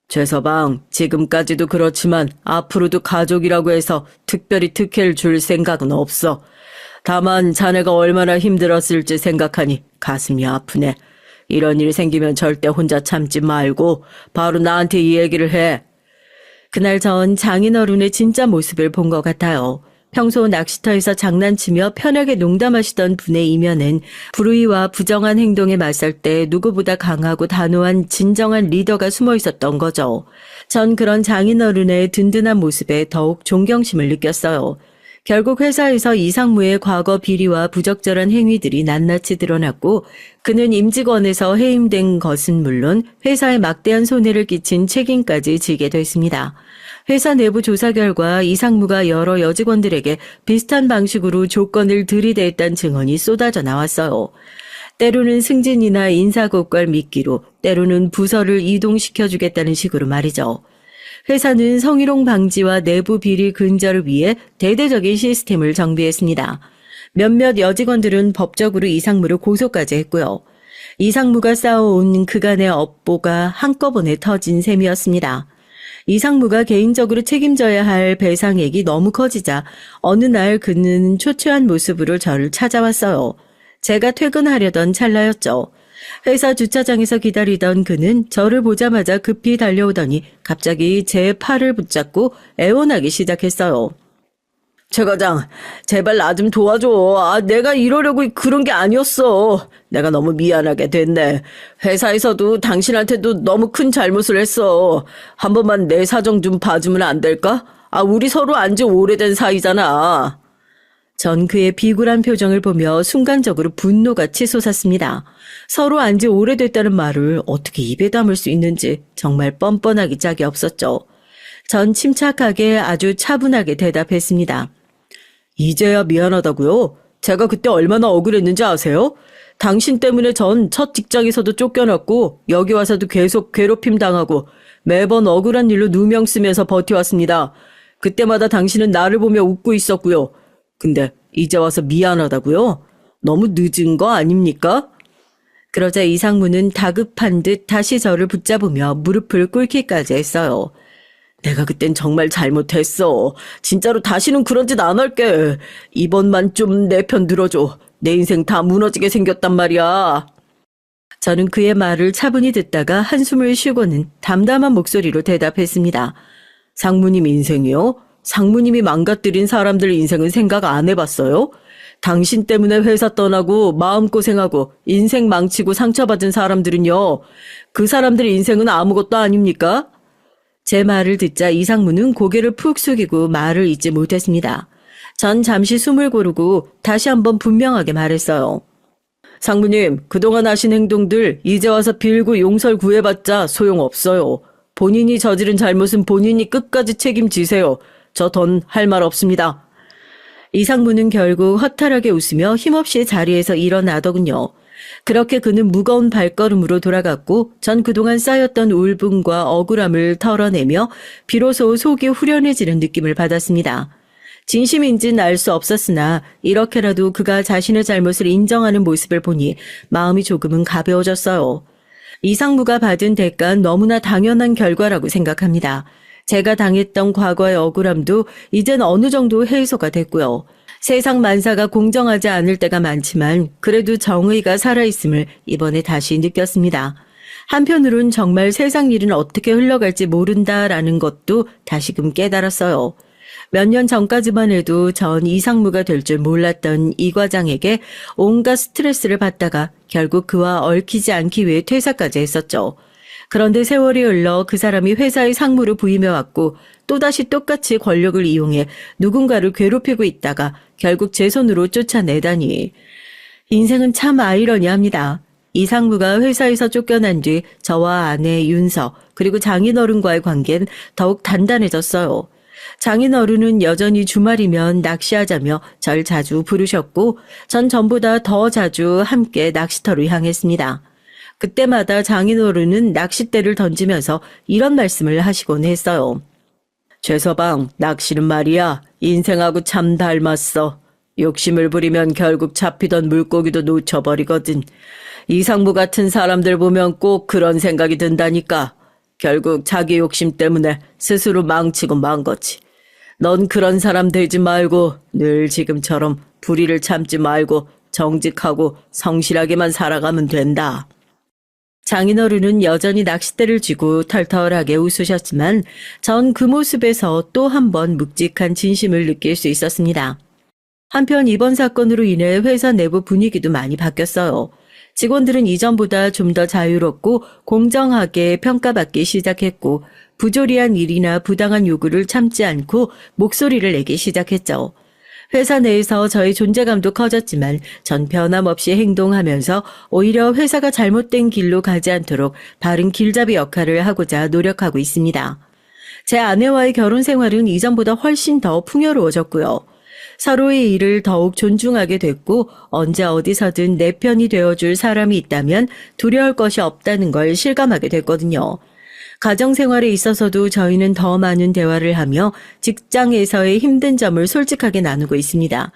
최서방, 지금까지도 그렇지만 앞으로도 가족이라고 해서 특별히 특혜를 줄 생각은 없어. 다만 자네가 얼마나 힘들었을지 생각하니 가슴이 아프네. 이런 일 생기면 절대 혼자 참지 말고 바로 나한테 이 얘기를 해. 그날 전 장인어른의 진짜 모습을 본 것 같아요. 평소 낚시터에서 장난치며 편하게 농담하시던 분의 이면엔 불의와 부정한 행동에 맞설 때 누구보다 강하고 단호한 진정한 리더가 숨어 있었던 거죠. 전 그런 장인어른의 든든한 모습에 더욱 존경심을 느꼈어요. 결국 회사에서 이상무의 과거 비리와 부적절한 행위들이 낱낱이 드러났고 그는 임직원에서 해임된 것은 물론 회사에 막대한 손해를 끼친 책임까지 지게 됐습니다. 회사 내부 조사 결과 이상무가 여러 여직원들에게 비슷한 방식으로 조건을 들이댔다는 증언이 쏟아져 나왔어요. 때로는 승진이나 인사고과를 미끼로, 때로는 부서를 이동시켜주겠다는 식으로 말이죠. 회사는 성희롱 방지와 내부 비리 근절을 위해 대대적인 시스템을 정비했습니다. 몇몇 여직원들은 법적으로 이상무를 고소까지 했고요. 이상무가 쌓아온 그간의 업보가 한꺼번에 터진 셈이었습니다. 이상무가 개인적으로 책임져야 할 배상액이 너무 커지자 어느 날 그는 초췌한 모습으로 저를 찾아왔어요. 제가 퇴근하려던 찰나였죠. 회사 주차장에서 기다리던 그는 저를 보자마자 급히 달려오더니 갑자기 제 팔을 붙잡고 애원하기 시작했어요. 최 과장, 제발 나 좀 도와줘. 내가 이러려고 그런 게 아니었어. 내가 너무 미안하게 됐네. 회사에서도 당신한테도 너무 큰 잘못을 했어. 한 번만 내 사정 좀 봐주면 안 될까? 우리 서로 안지 오래된 사이잖아. 전 그의 비굴한 표정을 보며 순간적으로 분노가 치솟았습니다. 서로 안지 오래됐다는 말을 어떻게 입에 담을 수 있는지 정말 뻔뻔하기 짝이 없었죠. 전 침착하게 아주 차분하게 대답했습니다. 이제야 미안하다고요? 제가 그때 얼마나 억울했는지 아세요? 당신 때문에 전 첫 직장에서도 쫓겨났고 여기 와서도 계속 괴롭힘 당하고 매번 억울한 일로 누명 쓰면서 버텨왔습니다. 그때마다 당신은 나를 보며 웃고 있었고요. 근데 이제 와서 미안하다고요? 너무 늦은 거 아닙니까? 그러자 이상무는 다급한 듯 다시 저를 붙잡으며 무릎을 꿇기까지 했어요. 내가 그땐 정말 잘못했어. 진짜로 다시는 그런 짓 안 할게. 이번만 좀 내 편 들어줘. 내 인생 다 무너지게 생겼단 말이야. 저는 그의 말을 차분히 듣다가 한숨을 쉬고는 담담한 목소리로 대답했습니다. 상무님 인생이요? 상무님이 망가뜨린 사람들 인생은 생각 안 해봤어요? 당신 때문에 회사 떠나고 마음고생하고 인생 망치고 상처받은 사람들은요. 그 사람들 인생은 아무것도 아닙니까? 제 말을 듣자 이상무는 고개를 푹 숙이고 말을 잇지 못했습니다. 전 잠시 숨을 고르고 다시 한번 분명하게 말했어요. 상무님, 그동안 하신 행동들 이제 와서 빌고 용서를 구해봤자 소용없어요. 본인이 저지른 잘못은 본인이 끝까지 책임지세요. 저 더 할 말 없습니다. 이상무는 결국 허탈하게 웃으며 힘없이 자리에서 일어나더군요. 그렇게 그는 무거운 발걸음으로 돌아갔고 전 그동안 쌓였던 울분과 억울함을 털어내며 비로소 속이 후련해지는 느낌을 받았습니다. 진심인지는 알 수 없었으나 이렇게라도 그가 자신의 잘못을 인정하는 모습을 보니 마음이 조금은 가벼워졌어요. 이상무가 받은 대가는 너무나 당연한 결과라고 생각합니다. 제가 당했던 과거의 억울함도 이젠 어느 정도 해소가 됐고요. 세상 만사가 공정하지 않을 때가 많지만 그래도 정의가 살아있음을 이번에 다시 느꼈습니다. 한편으론 정말 세상 일은 어떻게 흘러갈지 모른다라는 것도 다시금 깨달았어요. 몇 년 전까지만 해도 전 이상무가 될 줄 몰랐던 이 과장에게 온갖 스트레스를 받다가 결국 그와 얽히지 않기 위해 퇴사까지 했었죠. 그런데 세월이 흘러 그 사람이 회사의 상무로 부임해왔고 또다시 똑같이 권력을 이용해 누군가를 괴롭히고 있다가 결국 제 손으로 쫓아내다니. 인생은 참 아이러니합니다. 이상무가 회사에서 쫓겨난 뒤 저와 아내 윤서 그리고 장인어른과의 관계는 더욱 단단해졌어요. 장인어른은 여전히 주말이면 낚시하자며 절 자주 부르셨고 전 전보다 더 자주 함께 낚시터로 향했습니다. 그때마다 장인어른은 낚싯대를 던지면서 이런 말씀을 하시곤 했어요. 최서방, 낚시는 말이야 인생하고 참 닮았어. 욕심을 부리면 결국 잡히던 물고기도 놓쳐버리거든. 이상무 같은 사람들 보면 꼭 그런 생각이 든다니까. 결국 자기 욕심 때문에 스스로 망치고 만 거지. 넌 그런 사람 되지 말고 늘 지금처럼 불의를 참지 말고 정직하고 성실하게만 살아가면 된다. 장인어른은 여전히 낚싯대를 쥐고 털털하게 웃으셨지만 전 그 모습에서 또 한 번 묵직한 진심을 느낄 수 있었습니다. 한편 이번 사건으로 인해 회사 내부 분위기도 많이 바뀌었어요. 직원들은 이전보다 좀 더 자유롭고 공정하게 평가받기 시작했고 부조리한 일이나 부당한 요구를 참지 않고 목소리를 내기 시작했죠. 회사 내에서 저의 존재감도 커졌지만 전 변함없이 행동하면서 오히려 회사가 잘못된 길로 가지 않도록 바른 길잡이 역할을 하고자 노력하고 있습니다. 제 아내와의 결혼 생활은 이전보다 훨씬 더 풍요로워졌고요. 서로의 일을 더욱 존중하게 됐고 언제 어디서든 내 편이 되어줄 사람이 있다면 두려울 것이 없다는 걸 실감하게 됐거든요. 가정생활에 있어서도 저희는 더 많은 대화를 하며 직장에서의 힘든 점을 솔직하게 나누고 있습니다.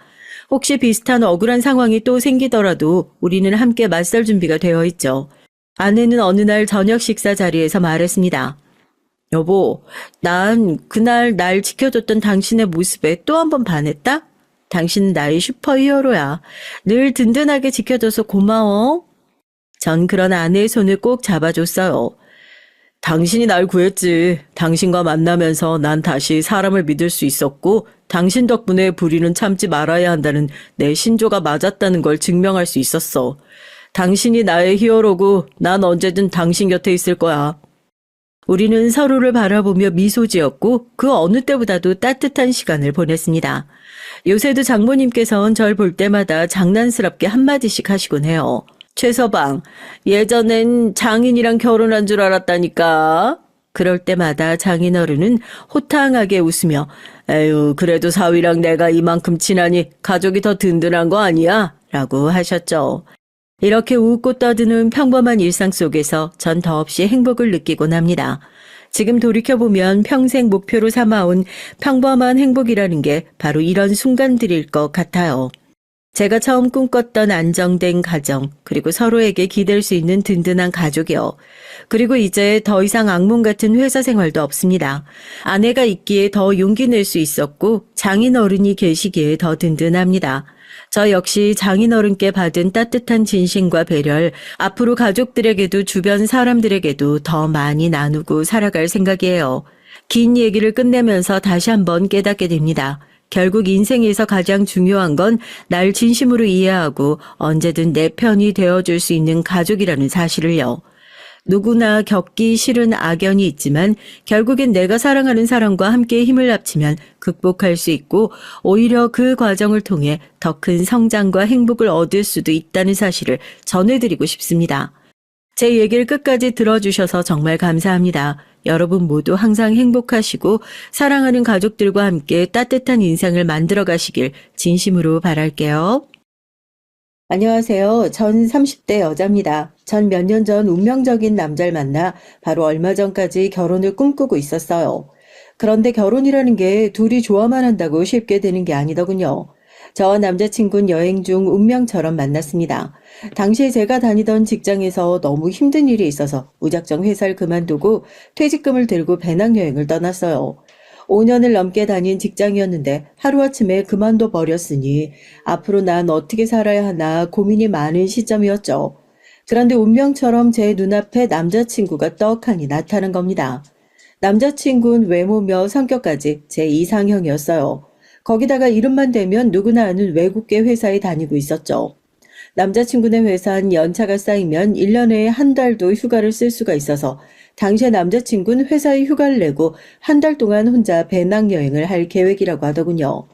혹시 비슷한 억울한 상황이 또 생기더라도 우리는 함께 맞설 준비가 되어 있죠. 아내는 어느 날 저녁 식사 자리에서 말했습니다. 여보, 난 그날 날 지켜줬던 당신의 모습에 또 한 번 반했다? 당신은 나의 슈퍼히어로야. 늘 든든하게 지켜줘서 고마워. 전 그런 아내의 손을 꼭 잡아줬어요. 당신이 날 구했지. 당신과 만나면서 난 다시 사람을 믿을 수 있었고 당신 덕분에 불의는 참지 말아야 한다는 내 신조가 맞았다는 걸 증명할 수 있었어. 당신이 나의 히어로고 난 언제든 당신 곁에 있을 거야. 우리는 서로를 바라보며 미소 지었고 그 어느 때보다도 따뜻한 시간을 보냈습니다. 요새도 장모님께서는 절 볼 때마다 장난스럽게 한마디씩 하시곤 해요. 최서방, 예전엔 장인이랑 결혼한 줄 알았다니까. 그럴 때마다 장인어른은 호탕하게 웃으며 에휴, 그래도 사위랑 내가 이만큼 친하니 가족이 더 든든한 거 아니야? 라고 하셨죠. 이렇게 웃고 떠드는 평범한 일상 속에서 전 더없이 행복을 느끼곤 합니다. 지금 돌이켜보면 평생 목표로 삼아온 평범한 행복이라는 게 바로 이런 순간들일 것 같아요. 제가 처음 꿈꿨던 안정된 가정, 그리고 서로에게 기댈 수 있는 든든한 가족이요. 그리고 이제 더 이상 악몽 같은 회사 생활도 없습니다. 아내가 있기에 더 용기 낼 수 있었고 장인어른이 계시기에 더 든든합니다. 저 역시 장인어른께 받은 따뜻한 진심과 배려를 앞으로 가족들에게도 주변 사람들에게도 더 많이 나누고 살아갈 생각이에요. 긴 얘기를 끝내면서 다시 한번 깨닫게 됩니다. 결국 인생에서 가장 중요한 건 날 진심으로 이해하고 언제든 내 편이 되어줄 수 있는 가족이라는 사실을요. 누구나 겪기 싫은 악연이 있지만 결국엔 내가 사랑하는 사람과 함께 힘을 합치면 극복할 수 있고 오히려 그 과정을 통해 더 큰 성장과 행복을 얻을 수도 있다는 사실을 전해드리고 싶습니다. 제 얘기를 끝까지 들어주셔서 정말 감사합니다. 여러분 모두 항상 행복하시고 사랑하는 가족들과 함께 따뜻한 인생을 만들어 가시길 진심으로 바랄게요. 안녕하세요. 전 30대 여자입니다. 전 몇 년 전 운명적인 남자를 만나 바로 얼마 전까지 결혼을 꿈꾸고 있었어요. 그런데 결혼이라는 게 둘이 좋아만 한다고 쉽게 되는 게 아니더군요. 저와 남자친구는 여행 중 운명처럼 만났습니다. 당시에 제가 다니던 직장에서 너무 힘든 일이 있어서 무작정 회사를 그만두고 퇴직금을 들고 배낭여행을 떠났어요. 5년을 넘게 다닌 직장이었는데 하루아침에 그만둬 버렸으니 앞으로 난 어떻게 살아야 하나 고민이 많은 시점이었죠. 그런데 운명처럼 제 눈앞에 남자친구가 떡하니 나타난 겁니다. 남자친구는 외모며 성격까지 제 이상형이었어요. 거기다가 이름만 대면 누구나 아는 외국계 회사에 다니고 있었죠. 남자친구네 회사는 연차가 쌓이면 1년에 한 달도 휴가를 쓸 수가 있어서 당시에 남자친구는 회사에 휴가를 내고 한 달 동안 혼자 배낭여행을 할 계획이라고 하더군요.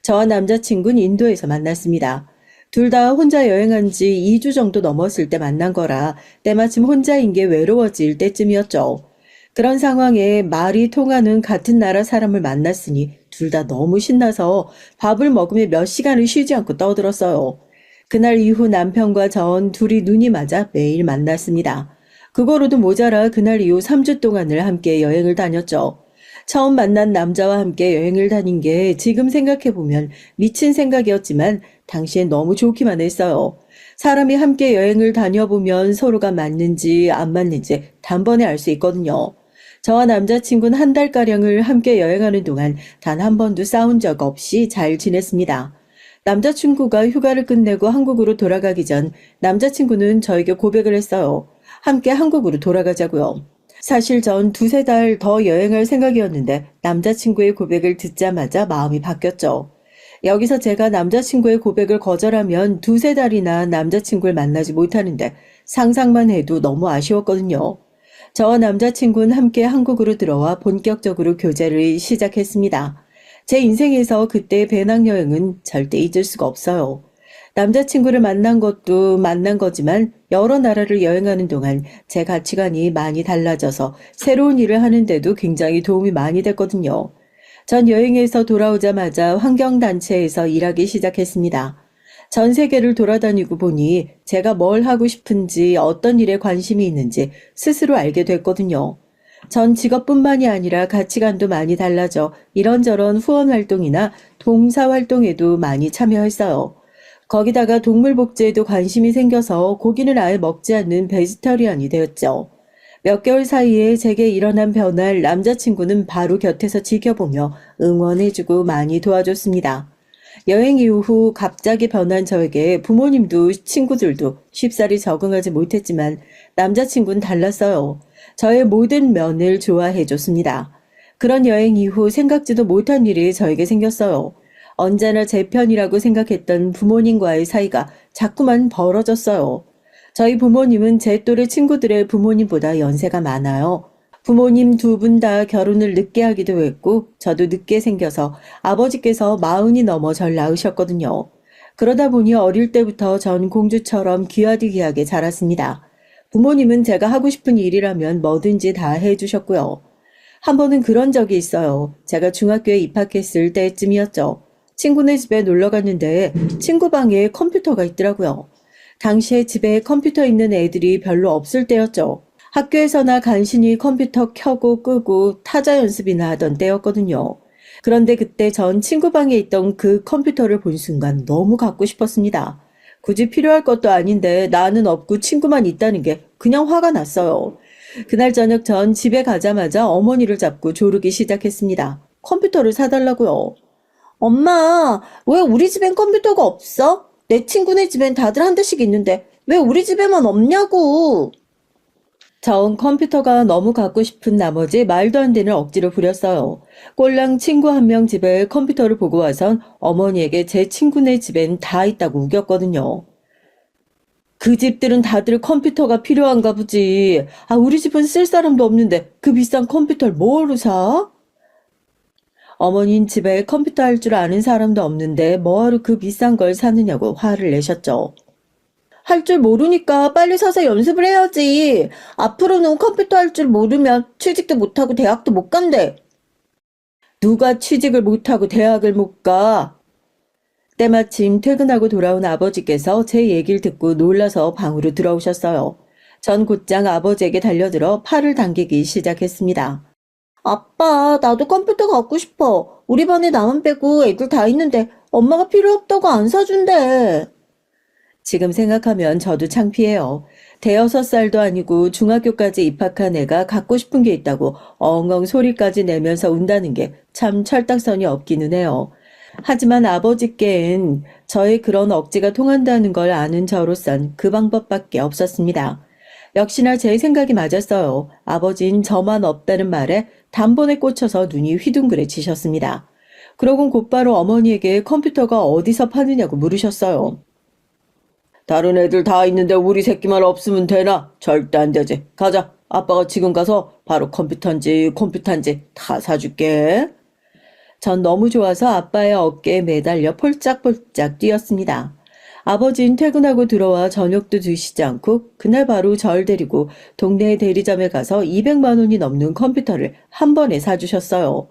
저와 남자친구는 인도에서 만났습니다. 둘 다 혼자 여행한 지 2주 정도 넘었을 때 만난 거라 때마침 혼자인 게 외로워질 때쯤이었죠. 그런 상황에 말이 통하는 같은 나라 사람을 만났으니 둘 다 너무 신나서 밥을 먹으며 몇 시간을 쉬지 않고 떠들었어요. 그날 이후 남편과 전 둘이 눈이 맞아 매일 만났습니다. 그거로도 모자라 그날 이후 3주 동안을 함께 여행을 다녔죠. 처음 만난 남자와 함께 여행을 다닌 게 지금 생각해보면 미친 생각이었지만 당시엔 너무 좋기만 했어요. 사람이 함께 여행을 다녀보면 서로가 맞는지 안 맞는지 단번에 알 수 있거든요. 저와 남자친구는 한 달가량을 함께 여행하는 동안 단 한 번도 싸운 적 없이 잘 지냈습니다. 남자친구가 휴가를 끝내고 한국으로 돌아가기 전 남자친구는 저에게 고백을 했어요. 함께 한국으로 돌아가자고요. 사실 전 두세 달 더 여행할 생각이었는데 남자친구의 고백을 듣자마자 마음이 바뀌었죠. 여기서 제가 남자친구의 고백을 거절하면 두세 달이나 남자친구를 만나지 못하는데 상상만 해도 너무 아쉬웠거든요. 저와 남자친구는 함께 한국으로 들어와 본격적으로 교제를 시작했습니다. 제 인생에서 그때의 배낭여행은 절대 잊을 수가 없어요. 남자친구를 만난 것도 만난 거지만 여러 나라를 여행하는 동안 제 가치관이 많이 달라져서 새로운 일을 하는데도 굉장히 도움이 많이 됐거든요. 전 여행에서 돌아오자마자 환경단체에서 일하기 시작했습니다. 전 세계를 돌아다니고 보니 제가 뭘 하고 싶은지 어떤 일에 관심이 있는지 스스로 알게 됐거든요. 전 직업뿐만이 아니라 가치관도 많이 달라져 이런저런 후원 활동이나 봉사 활동에도 많이 참여했어요. 거기다가 동물 복제에도 관심이 생겨서 고기는 아예 먹지 않는 베지터리안이 되었죠. 몇 개월 사이에 제게 일어난 변화를 남자친구는 바로 곁에서 지켜보며 응원해주고 많이 도와줬습니다. 여행 이후 갑자기 변한 저에게 부모님도 친구들도 쉽사리 적응하지 못했지만 남자친구는 달랐어요. 저의 모든 면을 좋아해줬습니다. 그런 여행 이후 생각지도 못한 일이 저에게 생겼어요. 언제나 제 편이라고 생각했던 부모님과의 사이가 자꾸만 벌어졌어요. 저희 부모님은 제 또래 친구들의 부모님보다 연세가 많아요. 부모님 두 분 다 결혼을 늦게 하기도 했고 저도 늦게 생겨서 아버지께서 40이 넘어 절 낳으셨거든요. 그러다 보니 어릴 때부터 전 공주처럼 귀하디귀하게 자랐습니다. 부모님은 제가 하고 싶은 일이라면 뭐든지 다 해주셨고요. 한 번은 그런 적이 있어요. 제가 중학교에 입학했을 때쯤이었죠. 친구네 집에 놀러 갔는데 친구 방에 컴퓨터가 있더라고요. 당시에 집에 컴퓨터 있는 애들이 별로 없을 때였죠. 학교에서나 간신히 컴퓨터 켜고 끄고 타자 연습이나 하던 때였거든요. 그런데 그때 전 친구 방에 있던 그 컴퓨터를 본 순간 너무 갖고 싶었습니다. 굳이 필요할 것도 아닌데 나는 없고 친구만 있다는 게 그냥 화가 났어요. 그날 저녁 전 집에 가자마자 어머니를 잡고 조르기 시작했습니다. 컴퓨터를 사달라고요. 엄마, 왜 우리 집엔 컴퓨터가 없어? 내 친구네 집엔 다들 한 대씩 있는데 왜 우리 집에만 없냐고. 전 컴퓨터가 너무 갖고 싶은 나머지 말도 안 되는 억지를 부렸어요. 꼴랑 친구 한 명 집에 컴퓨터를 보고 와선 어머니에게 제 친구네 집엔 다 있다고 우겼거든요. 그 집들은 다들 컴퓨터가 필요한가 보지. 우리 집은 쓸 사람도 없는데 그 비싼 컴퓨터를 뭐로 사? 어머니는 집에 컴퓨터 할 줄 아는 사람도 없는데 뭐하러 그 비싼 걸 사느냐고 화를 내셨죠. 할 줄 모르니까 빨리 사서 연습을 해야지. 앞으로는 컴퓨터 할 줄 모르면 취직도 못하고 대학도 못 간대. 누가 취직을 못하고 대학을 못 가? 때마침 퇴근하고 돌아온 아버지께서 제 얘기를 듣고 놀라서 방으로 들어오셨어요. 전 곧장 아버지에게 달려들어 팔을 당기기 시작했습니다. 아빠, 나도 컴퓨터 갖고 싶어. 우리 반에 나만 빼고 애들 다 있는데 엄마가 필요 없다고 안 사준대. 지금 생각하면 저도 창피해요. 대여섯 살도 아니고 중학교까지 입학한 애가 갖고 싶은 게 있다고 엉엉 소리까지 내면서 운다는 게 참 철딱선이 없기는 해요. 하지만 아버지께는 저의 그런 억지가 통한다는 걸 아는 저로선 그 방법밖에 없었습니다. 역시나 제 생각이 맞았어요. 아버진 저만 없다는 말에 단번에 꽂혀서 눈이 휘둥그레지셨습니다. 그러곤 곧바로 어머니에게 컴퓨터가 어디서 파느냐고 물으셨어요. 다른 애들 다 있는데 우리 새끼만 없으면 되나? 절대 안 되지. 가자. 아빠가 지금 가서 바로 컴퓨터인지 다 사줄게. 전 너무 좋아서 아빠의 어깨에 매달려 폴짝폴짝 뛰었습니다. 아버지는 퇴근하고 들어와 저녁도 드시지 않고 그날 바로 절 데리고 동네 대리점에 가서 200만 원이 넘는 컴퓨터를 한 번에 사주셨어요.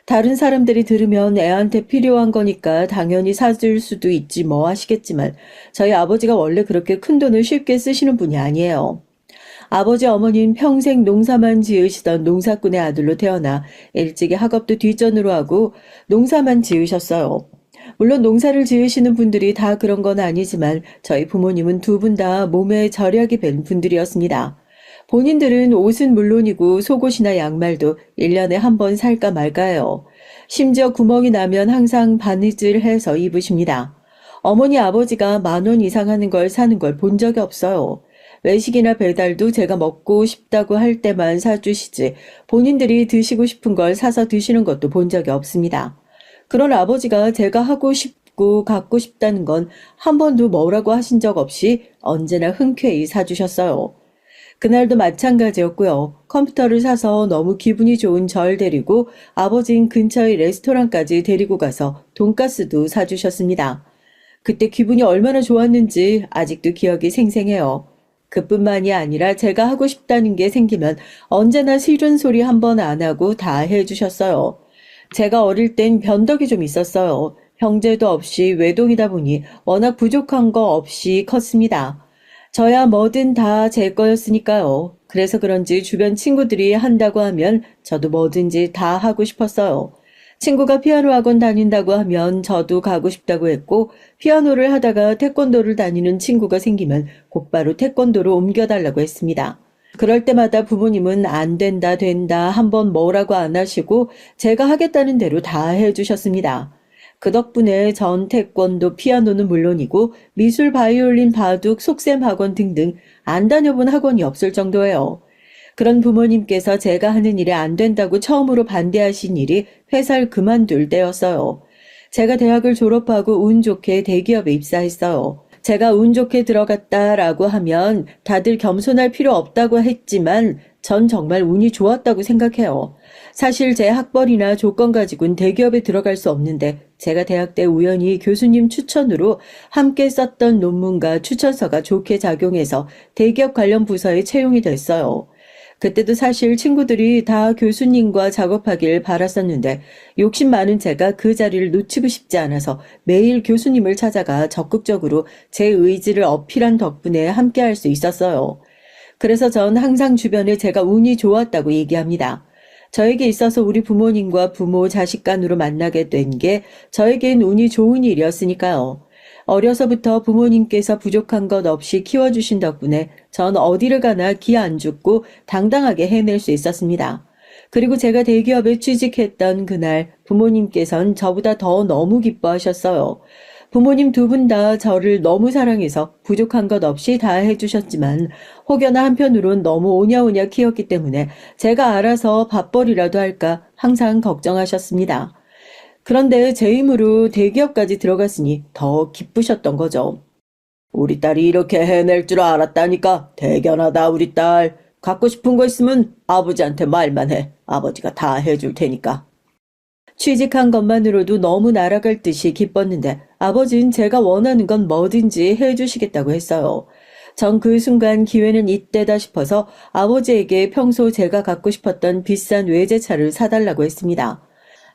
다른 사람들이 들으면 애한테 필요한 거니까 당연히 사줄 수도 있지 뭐 하시겠지만 저희 아버지가 원래 그렇게 큰 돈을 쉽게 쓰시는 분이 아니에요. 아버지 어머니는 평생 농사만 지으시던 농사꾼의 아들로 태어나 일찍이 학업도 뒷전으로 하고 농사만 지으셨어요. 물론 농사를 지으시는 분들이 다 그런 건 아니지만 저희 부모님은 두 분 다 몸에 절약이 밴 분들이었습니다. 본인들은 옷은 물론이고 속옷이나 양말도 1년에 한 번 살까 말까요. 심지어 구멍이 나면 항상 바느질해서 입으십니다. 어머니 아버지가 10,000원 이상 하는 걸 사는 걸 본 적이 없어요. 외식이나 배달도 제가 먹고 싶다고 할 때만 사주시지 본인들이 드시고 싶은 걸 사서 드시는 것도 본 적이 없습니다. 그런 아버지가 제가 하고 싶고 갖고 싶다는 건 한 번도 뭐라고 하신 적 없이 언제나 흔쾌히 사주셨어요. 그날도 마찬가지였고요. 컴퓨터를 사서 너무 기분이 좋은 절 데리고 아버진 근처의 레스토랑까지 데리고 가서 돈가스도 사주셨습니다. 그때 기분이 얼마나 좋았는지 아직도 기억이 생생해요. 그뿐만이 아니라 제가 하고 싶다는 게 생기면 언제나 싫은 소리 한 번 안 하고 다 해주셨어요. 제가 어릴 땐 변덕이 좀 있었어요. 형제도 없이 외동이다 보니 워낙 부족한 거 없이 컸습니다. 저야 뭐든 다 제 거였으니까요. 그래서 그런지 주변 친구들이 한다고 하면 저도 뭐든지 다 하고 싶었어요. 친구가 피아노 학원 다닌다고 하면 저도 가고 싶다고 했고, 피아노를 하다가 태권도를 다니는 친구가 생기면 곧바로 태권도로 옮겨달라고 했습니다. 그럴 때마다 부모님은 안 된다 된다 한번 뭐라고 안 하시고 제가 하겠다는 대로 다 해주셨습니다. 그 덕분에 전 태권도, 피아노는 물론이고 미술, 바이올린, 바둑, 속셈 학원 등등 안 다녀본 학원이 없을 정도예요. 그런 부모님께서 제가 하는 일이 안 된다고 처음으로 반대하신 일이 회사를 그만둘 때였어요. 제가 대학을 졸업하고 운 좋게 대기업에 입사했어요. 제가 운 좋게 들어갔다라고 하면 다들 겸손할 필요 없다고 했지만 전 정말 운이 좋았다고 생각해요. 사실 제 학벌이나 조건 가지고는 대기업에 들어갈 수 없는데 제가 대학 때 우연히 교수님 추천으로 함께 썼던 논문과 추천서가 좋게 작용해서 대기업 관련 부서에 채용이 됐어요. 그때도 사실 친구들이 다 교수님과 작업하길 바랐었는데 욕심 많은 제가 그 자리를 놓치고 싶지 않아서 매일 교수님을 찾아가 적극적으로 제 의지를 어필한 덕분에 함께할 수 있었어요. 그래서 전 항상 주변에 제가 운이 좋았다고 얘기합니다. 저에게 있어서 우리 부모님과 부모, 자식 간으로 만나게 된 게 저에겐 운이 좋은 일이었으니까요. 어려서부터 부모님께서 부족한 것 없이 키워주신 덕분에 전 어디를 가나 기 안 죽고 당당하게 해낼 수 있었습니다. 그리고 제가 대기업에 취직했던 그날 부모님께선 저보다 더 너무 기뻐하셨어요. 부모님 두 분 다 저를 너무 사랑해서 부족한 것 없이 다 해주셨지만 혹여나 한편으론 너무 오냐오냐 키웠기 때문에 제가 알아서 밥벌이라도 할까 항상 걱정하셨습니다. 그런데 제 힘으로 대기업까지 들어갔으니 더 기쁘셨던 거죠. 우리 딸이 이렇게 해낼 줄 알았다니까 대견하다 우리 딸. 갖고 싶은 거 있으면 아버지한테 말만 해. 아버지가 다 해줄 테니까. 취직한 것만으로도 너무 날아갈 듯이 기뻤는데 아버지는 제가 원하는 건 뭐든지 해주시겠다고 했어요. 전 그 순간 기회는 이때다 싶어서 아버지에게 평소 제가 갖고 싶었던 비싼 외제차를 사달라고 했습니다.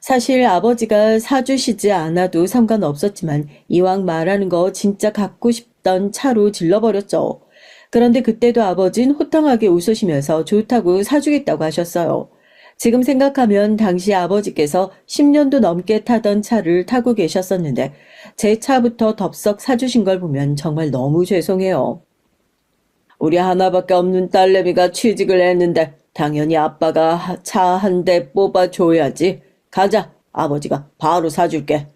사실 아버지가 사주시지 않아도 상관없었지만 이왕 말하는 거 진짜 갖고 싶던 차로 질러버렸죠. 그런데 그때도 아버진 호탕하게 웃으시면서 좋다고 사주겠다고 하셨어요. 지금 생각하면 당시 아버지께서 10년도 넘게 타던 차를 타고 계셨었는데 제 차부터 덥석 사주신 걸 보면 정말 너무 죄송해요. 우리 하나밖에 없는 딸내미가 취직을 했는데 당연히 아빠가 차 한 대 뽑아줘야지. 가자. 아버지가 바로 사줄게.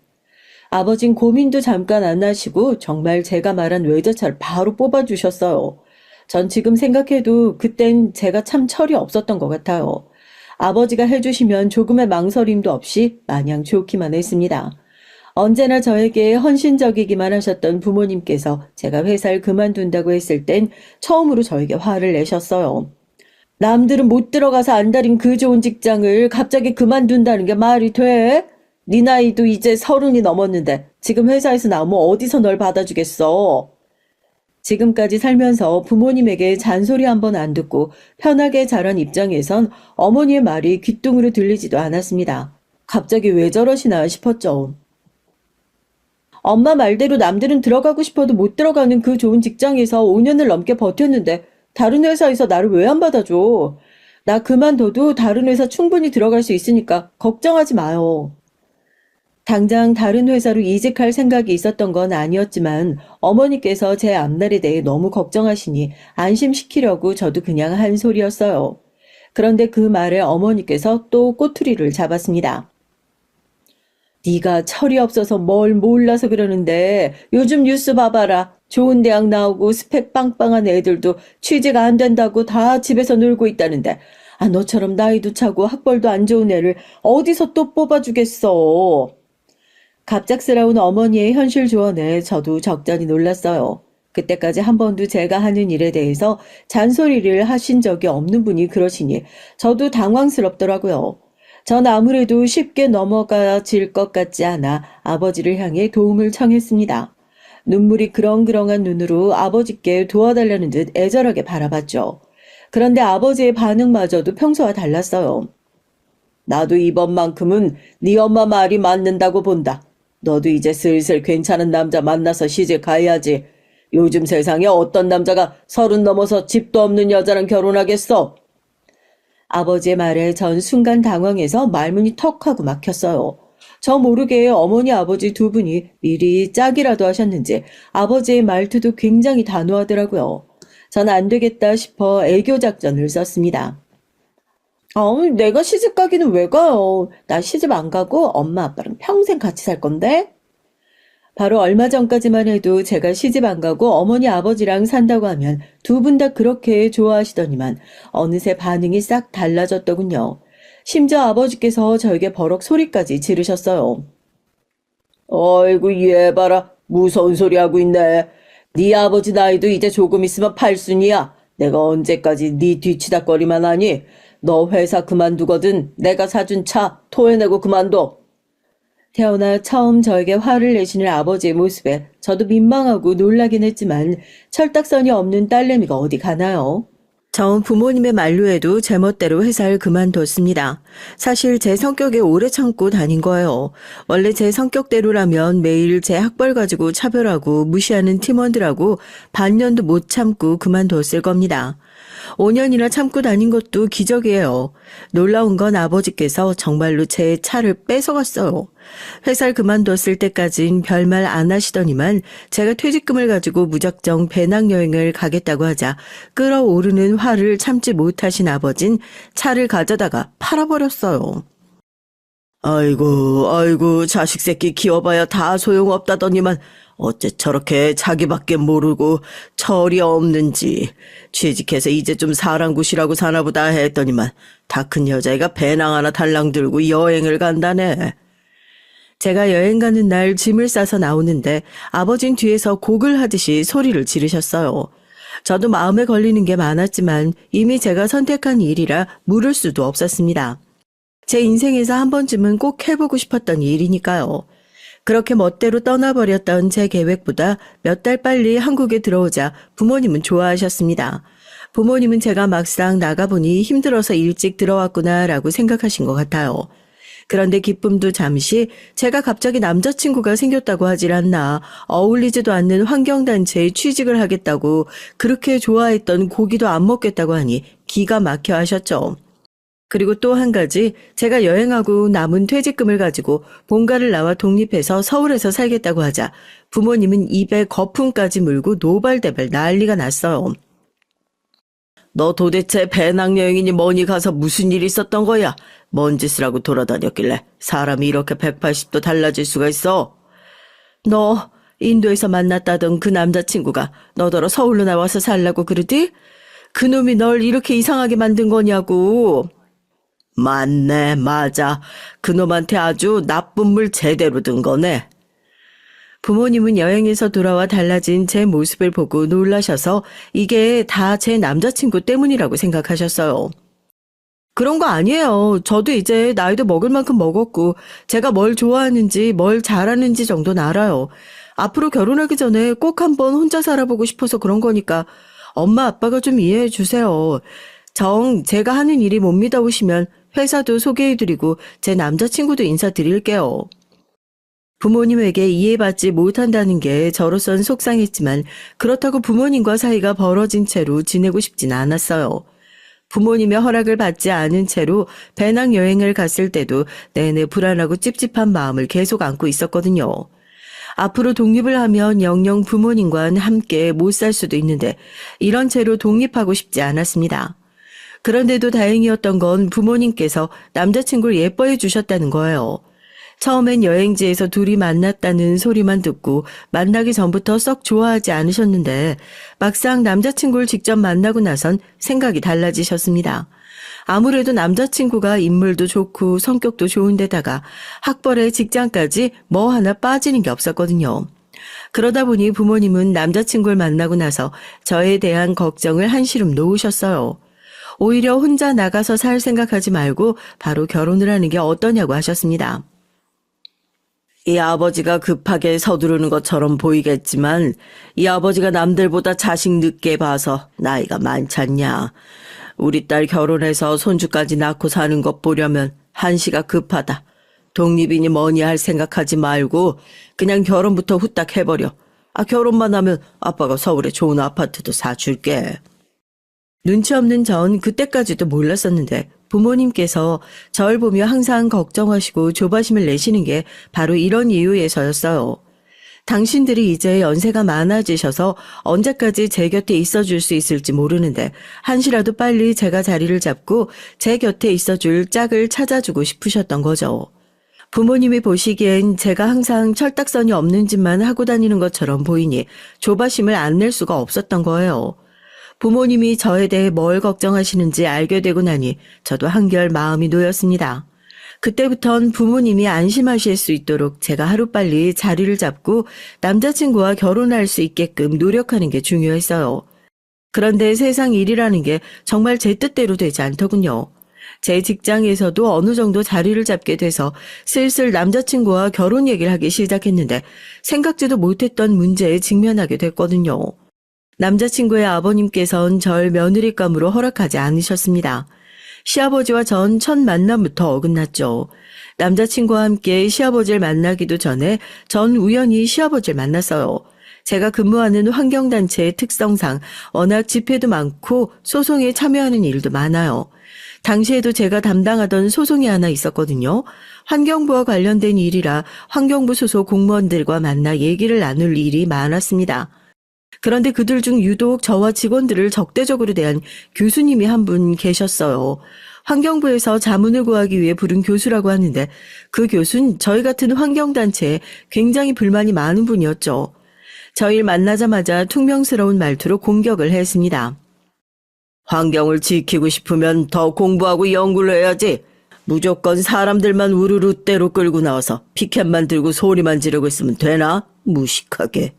아버진 고민도 잠깐 안 하시고 정말 제가 말한 외제차를 바로 뽑아주셨어요. 전 지금 생각해도 그땐 제가 참 철이 없었던 것 같아요. 아버지가 해주시면 조금의 망설임도 없이 마냥 좋기만 했습니다. 언제나 저에게 헌신적이기만 하셨던 부모님께서 제가 회사를 그만둔다고 했을 땐 처음으로 저에게 화를 내셨어요. 남들은 못 들어가서 안달인 그 좋은 직장을 갑자기 그만둔다는 게 말이 돼? 네 나이도 이제 30이 넘었는데 지금 회사에서 나오면 어디서 널 받아주겠어? 지금까지 살면서 부모님에게 잔소리 한 번 안 듣고 편하게 자란 입장에선 어머니의 말이 귓등으로 들리지도 않았습니다. 갑자기 왜 저러시나 싶었죠. 엄마 말대로 남들은 들어가고 싶어도 못 들어가는 그 좋은 직장에서 5년을 넘게 버텼는데 다른 회사에서 나를 왜 안 받아줘? 나 그만둬도 다른 회사 충분히 들어갈 수 있으니까 걱정하지 마요. 당장 다른 회사로 이직할 생각이 있었던 건 아니었지만 어머니께서 제 앞날에 대해 너무 걱정하시니 안심시키려고 저도 그냥 한 소리였어요. 그런데 그 말에 어머니께서 또 꼬투리를 잡았습니다. 네가 철이 없어서 뭘 몰라서 그러는데 요즘 뉴스 봐봐라. 좋은 대학 나오고 스펙 빵빵한 애들도 취직 안 된다고 다 집에서 놀고 있다는데 너처럼 나이도 차고 학벌도 안 좋은 애를 어디서 또 뽑아주겠어. 갑작스러운 어머니의 현실 조언에 저도 적잖이 놀랐어요. 그때까지 한 번도 제가 하는 일에 대해서 잔소리를 하신 적이 없는 분이 그러시니 저도 당황스럽더라고요. 전 아무래도 쉽게 넘어가질 것 같지 않아 아버지를 향해 도움을 청했습니다. 눈물이 그렁그렁한 눈으로 아버지께 도와달라는 듯 애절하게 바라봤죠. 그런데 아버지의 반응마저도 평소와 달랐어요. 나도 이번만큼은 네 엄마 말이 맞는다고 본다. 너도 이제 슬슬 괜찮은 남자 만나서 시집 가야지. 요즘 세상에 어떤 남자가 30 넘어서 집도 없는 여자랑 결혼하겠어? 아버지의 말에 전 순간 당황해서 말문이 턱 하고 막혔어요. 저 모르게 어머니 아버지 두 분이 미리 짝이라도 하셨는지 아버지의 말투도 굉장히 단호하더라고요. 전 안 되겠다 싶어 애교 작전을 썼습니다. 내가 시집 가기는 왜 가요? 나 시집 안 가고 엄마 아빠랑 평생 같이 살 건데? 바로 얼마 전까지만 해도 제가 시집 안 가고 어머니 아버지랑 산다고 하면 두 분 다 그렇게 좋아하시더니만 어느새 반응이 싹 달라졌더군요. 심지어 아버지께서 저에게 버럭 소리까지 지르셨어요. 어이구 얘 봐라 무서운 소리 하고 있네. 네 아버지 나이도 이제 조금 있으면 팔순이야. 내가 언제까지 네 뒤치다거리만 하니? 너 회사 그만두거든 내가 사준 차 토해내고 그만둬. 태어나 처음 저에게 화를 내시는 아버지의 모습에 저도 민망하고 놀라긴 했지만 철딱선이 없는 딸내미가 어디 가나요? 전 부모님의 만류에도 제멋대로 회사를 그만뒀습니다. 사실 제 성격에 오래 참고 다닌 거예요. 원래 제 성격대로라면 매일 제 학벌 가지고 차별하고 무시하는 팀원들하고 반년도 못 참고 그만뒀을 겁니다. 5년이나 참고 다닌 것도 기적이에요. 놀라운 건 아버지께서 정말로 제 차를 뺏어갔어요. 회사를 그만뒀을 때까진 별말 안 하시더니만 제가 퇴직금을 가지고 무작정 배낭여행을 가겠다고 하자 끓어오르는 화를 참지 못하신 아버진 차를 가져다가 팔아버렸어요. 아이고 자식 새끼 키워봐야 다 소용없다더니만 어째 저렇게 자기밖에 모르고 철이 없는지. 취직해서 이제 좀 사랑굿이라고 사나보다 했더니만 다 큰 여자애가 배낭 하나 달랑 들고 여행을 간다네. 제가 여행 가는 날 짐을 싸서 나오는데 아버진 뒤에서 곡을 하듯이 소리를 지르셨어요. 저도 마음에 걸리는 게 많았지만 이미 제가 선택한 일이라 물을 수도 없었습니다. 제 인생에서 한 번쯤은 꼭 해보고 싶었던 일이니까요. 그렇게 멋대로 떠나버렸던 제 계획보다 몇 달 빨리 한국에 들어오자 부모님은 좋아하셨습니다. 부모님은 제가 막상 나가보니 힘들어서 일찍 들어왔구나라고 생각하신 것 같아요. 그런데 기쁨도 잠시 제가 갑자기 남자친구가 생겼다고 하질 않나 어울리지도 않는 환경단체에 취직을 하겠다고 그렇게 좋아했던 고기도 안 먹겠다고 하니 기가 막혀 하셨죠. 그리고 또 한 가지 제가 여행하고 남은 퇴직금을 가지고 본가를 나와 독립해서 서울에서 살겠다고 하자 부모님은 입에 거품까지 물고 노발대발 난리가 났어요. 너 도대체 배낭여행이니 뭐니 가서 무슨 일이 있었던 거야? 뭔 짓을 하고 돌아다녔길래 사람이 이렇게 180도 달라질 수가 있어? 너 인도에서 만났다던 그 남자친구가 너더러 서울로 나와서 살라고 그러지? 그놈이 널 이렇게 이상하게 만든 거냐고. 맞네, 맞아. 그놈한테 아주 나쁜 물 제대로 든 거네. 부모님은 여행에서 돌아와 달라진 제 모습을 보고 놀라셔서 이게 다 제 남자친구 때문이라고 생각하셨어요. 그런 거 아니에요. 저도 이제 나이도 먹을 만큼 먹었고 제가 뭘 좋아하는지 뭘 잘하는지 정도는 알아요. 앞으로 결혼하기 전에 꼭 한번 혼자 살아보고 싶어서 그런 거니까 엄마 아빠가 좀 이해해 주세요. 제가 하는 일이 못 믿어보시면 회사도 소개해드리고 제 남자친구도 인사드릴게요. 부모님에게 이해받지 못한다는 게 저로선 속상했지만 그렇다고 부모님과 사이가 벌어진 채로 지내고 싶진 않았어요. 부모님의 허락을 받지 않은 채로 배낭여행을 갔을 때도 내내 불안하고 찝찝한 마음을 계속 안고 있었거든요. 앞으로 독립을 하면 영영 부모님과는 함께 못 살 수도 있는데 이런 채로 독립하고 싶지 않았습니다. 그런데도 다행이었던 건 부모님께서 남자친구를 예뻐해 주셨다는 거예요. 처음엔 여행지에서 둘이 만났다는 소리만 듣고 만나기 전부터 썩 좋아하지 않으셨는데 막상 남자친구를 직접 만나고 나선 생각이 달라지셨습니다. 아무래도 남자친구가 인물도 좋고 성격도 좋은데다가 학벌에 직장까지 뭐 하나 빠지는 게 없었거든요. 그러다 보니 부모님은 남자친구를 만나고 나서 저에 대한 걱정을 한시름 놓으셨어요. 오히려 혼자 나가서 살 생각하지 말고 바로 결혼을 하는 게 어떠냐고 하셨습니다. 이 아버지가 급하게 서두르는 것처럼 보이겠지만 이 아버지가 남들보다 자식 늦게 봐서 나이가 많잖냐. 우리 딸 결혼해서 손주까지 낳고 사는 것 보려면 한시가 급하다. 독립이니 뭐니 할 생각하지 말고 그냥 결혼부터 후딱 해버려. 결혼만 하면 아빠가 서울에 좋은 아파트도 사줄게. 눈치 없는 전 그때까지도 몰랐었는데 부모님께서 절 보며 항상 걱정하시고 조바심을 내시는 게 바로 이런 이유에서였어요. 당신들이 이제 연세가 많아지셔서 언제까지 제 곁에 있어줄 수 있을지 모르는데 한시라도 빨리 제가 자리를 잡고 제 곁에 있어줄 짝을 찾아주고 싶으셨던 거죠. 부모님이 보시기엔 제가 항상 철딱선이 없는 짓만 하고 다니는 것처럼 보이니 조바심을 안 낼 수가 없었던 거예요. 부모님이 저에 대해 뭘 걱정하시는지 알게 되고 나니 저도 한결 마음이 놓였습니다. 그때부턴 부모님이 안심하실 수 있도록 제가 하루빨리 자리를 잡고 남자친구와 결혼할 수 있게끔 노력하는 게 중요했어요. 그런데 세상 일이라는 게 정말 제 뜻대로 되지 않더군요. 제 직장에서도 어느 정도 자리를 잡게 돼서 슬슬 남자친구와 결혼 얘기를 하기 시작했는데 생각지도 못했던 문제에 직면하게 됐거든요. 남자친구의 아버님께선 절 며느리감으로 허락하지 않으셨습니다. 시아버지와 전 첫 만남부터 어긋났죠. 남자친구와 함께 시아버지를 만나기도 전에 전 우연히 시아버지를 만났어요. 제가 근무하는 환경단체의 특성상 워낙 집회도 많고 소송에 참여하는 일도 많아요. 당시에도 제가 담당하던 소송이 하나 있었거든요. 환경부와 관련된 일이라 환경부 소속 공무원들과 만나 얘기를 나눌 일이 많았습니다. 그런데 그들 중 유독 저와 직원들을 적대적으로 대한 교수님이 한 분 계셨어요. 환경부에서 자문을 구하기 위해 부른 교수라고 하는데 그 교수는 저희 같은 환경단체에 굉장히 불만이 많은 분이었죠. 저희를 만나자마자 퉁명스러운 말투로 공격을 했습니다. 환경을 지키고 싶으면 더 공부하고 연구를 해야지. 무조건 사람들만 우르르 때로 끌고 나와서 피켓만 들고 소리만 지르고 있으면 되나? 무식하게.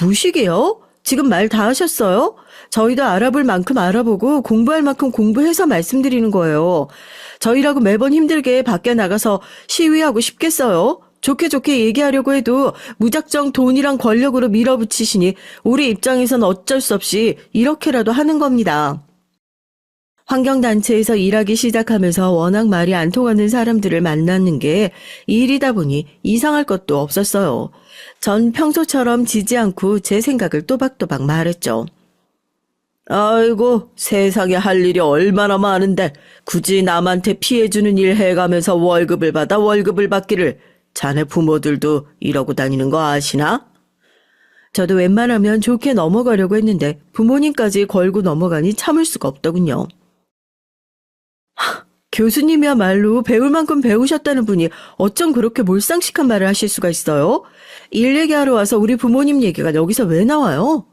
무식이요? 지금 말 다 하셨어요? 저희도 알아볼 만큼 알아보고 공부할 만큼 공부해서 말씀드리는 거예요. 저희라고 매번 힘들게 밖에 나가서 시위하고 싶겠어요? 좋게 좋게 얘기하려고 해도 무작정 돈이랑 권력으로 밀어붙이시니 우리 입장에선 어쩔 수 없이 이렇게라도 하는 겁니다. 환경단체에서 일하기 시작하면서 워낙 말이 안 통하는 사람들을 만나는 게 일이다 보니 이상할 것도 없었어요. 전 평소처럼 지지 않고 제 생각을 또박또박 말했죠. 아이고, 세상에 할 일이 얼마나 많은데 굳이 남한테 피해주는 일 해가면서 월급을 받아 월급을 받기를. 자네 부모들도 이러고 다니는 거 아시나? 저도 웬만하면 좋게 넘어가려고 했는데 부모님까지 걸고 넘어가니 참을 수가 없더군요. 교수님이야말로 배울 만큼 배우셨다는 분이 어쩜 그렇게 몰상식한 말을 하실 수가 있어요? 일 얘기하러 와서 우리 부모님 얘기가 여기서 왜 나와요?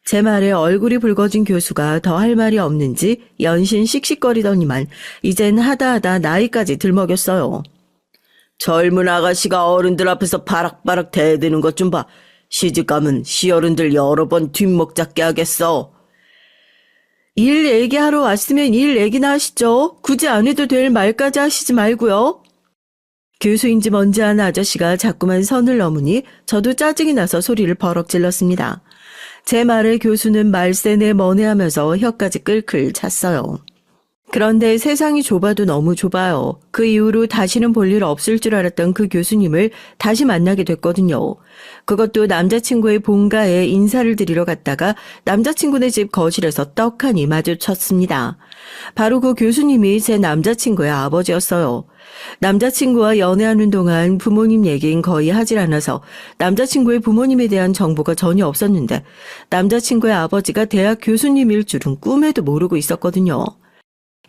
제 말에 얼굴이 붉어진 교수가 더 할 말이 없는지 연신 씩씩거리더니만 이젠 하다하다 나이까지 들먹였어요. 젊은 아가씨가 어른들 앞에서 바락바락 대드는 것 좀 봐. 시집가면 시어른들 여러 번 뒷목 잡게 하겠어. 일 얘기하러 왔으면 일 얘기나 하시죠. 굳이 안 해도 될 말까지 하시지 말고요. 교수인지 뭔지 아는 아저씨가 자꾸만 선을 넘으니 저도 짜증이 나서 소리를 버럭 질렀습니다. 제 말에 교수는 말세네 머네하면서 혀까지 끌끌 찼어요. 그런데 세상이 좁아도 너무 좁아요. 그 이후로 다시는 볼 일 없을 줄 알았던 그 교수님을 다시 만나게 됐거든요. 그것도 남자친구의 본가에 인사를 드리러 갔다가 남자친구네 집 거실에서 떡하니 마주쳤습니다. 바로 그 교수님이 제 남자친구의 아버지였어요. 남자친구와 연애하는 동안 부모님 얘기는 거의 하질 않아서 남자친구의 부모님에 대한 정보가 전혀 없었는데 남자친구의 아버지가 대학 교수님일 줄은 꿈에도 모르고 있었거든요.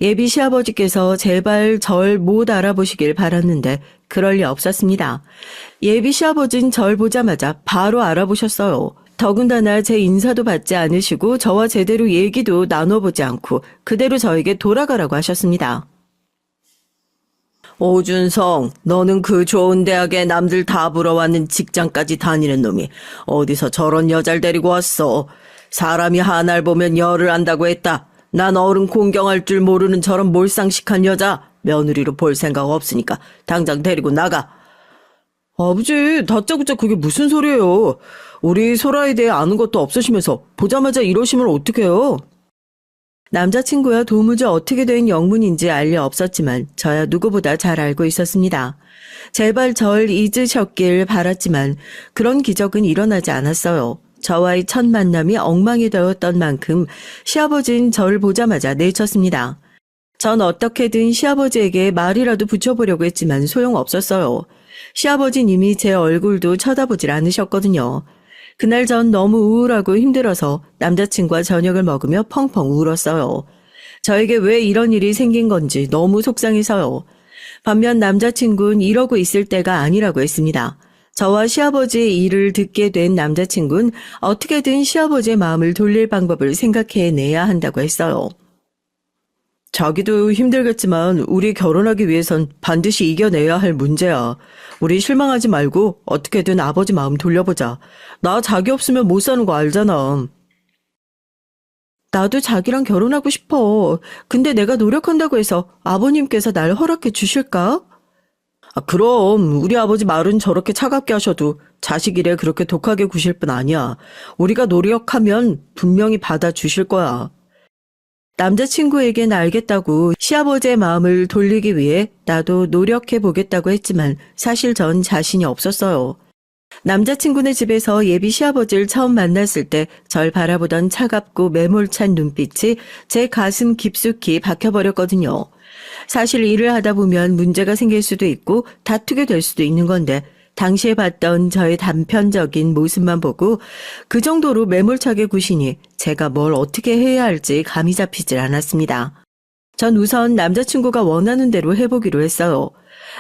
예비 시아버지께서 제발 절 못 알아보시길 바랐는데 그럴 리 없었습니다. 예비 시아버진 절 보자마자 바로 알아보셨어요. 더군다나 제 인사도 받지 않으시고 저와 제대로 얘기도 나눠보지 않고 그대로 저에게 돌아가라고 하셨습니다. 오준성, 너는 그 좋은 대학에 남들 다 부러워하는 직장까지 다니는 놈이 어디서 저런 여자를 데리고 왔어. 사람이 하나를 보면 열을 안다고 했다. 난 어른 공경할 줄 모르는 저런 몰상식한 여자 며느리로 볼 생각 없으니까 당장 데리고 나가. 아버지, 다짜고짜 그게 무슨 소리예요. 우리 소라에 대해 아는 것도 없으시면서 보자마자 이러시면 어떡해요. 남자친구야 도무지 어떻게 된 영문인지 알 리 없었지만 저야 누구보다 잘 알고 있었습니다. 제발 절 잊으셨길 바랐지만 그런 기적은 일어나지 않았어요. 저와의 첫 만남이 엉망이 되었던 만큼 시아버지는 절 보자마자 내쳤습니다. 전 어떻게든 시아버지에게 말이라도 붙여보려고 했지만 소용없었어요. 시아버지님이 제 얼굴도 쳐다보질 않으셨거든요. 그날 전 너무 우울하고 힘들어서 남자친구와 저녁을 먹으며 펑펑 울었어요. 저에게 왜 이런 일이 생긴 건지 너무 속상해서요. 반면 남자친구는 이러고 있을 때가 아니라고 했습니다. 저와 시아버지의 일을 듣게 된 남자친구는 어떻게든 시아버지의 마음을 돌릴 방법을 생각해내야 한다고 했어요. 자기도 힘들겠지만 우리 결혼하기 위해선 반드시 이겨내야 할 문제야. 우리 실망하지 말고 어떻게든 아버지 마음 돌려보자. 나 자기 없으면 못 사는 거 알잖아. 나도 자기랑 결혼하고 싶어. 근데 내가 노력한다고 해서 아버님께서 날 허락해 주실까? 그럼 우리 아버지 말은 저렇게 차갑게 하셔도 자식 일에 그렇게 독하게 구실 뿐 아니야. 우리가 노력하면 분명히 받아주실 거야. 남자친구에겐 알겠다고 시아버지의 마음을 돌리기 위해 나도 노력해보겠다고 했지만 사실 전 자신이 없었어요. 남자친구네 집에서 예비 시아버지를 처음 만났을 때 절 바라보던 차갑고 매몰찬 눈빛이 제 가슴 깊숙이 박혀버렸거든요. 사실 일을 하다 보면 문제가 생길 수도 있고 다투게 될 수도 있는 건데 당시에 봤던 저의 단편적인 모습만 보고 그 정도로 매몰차게 구시니 제가 뭘 어떻게 해야 할지 감이 잡히질 않았습니다. 전 우선 남자친구가 원하는 대로 해보기로 했어요.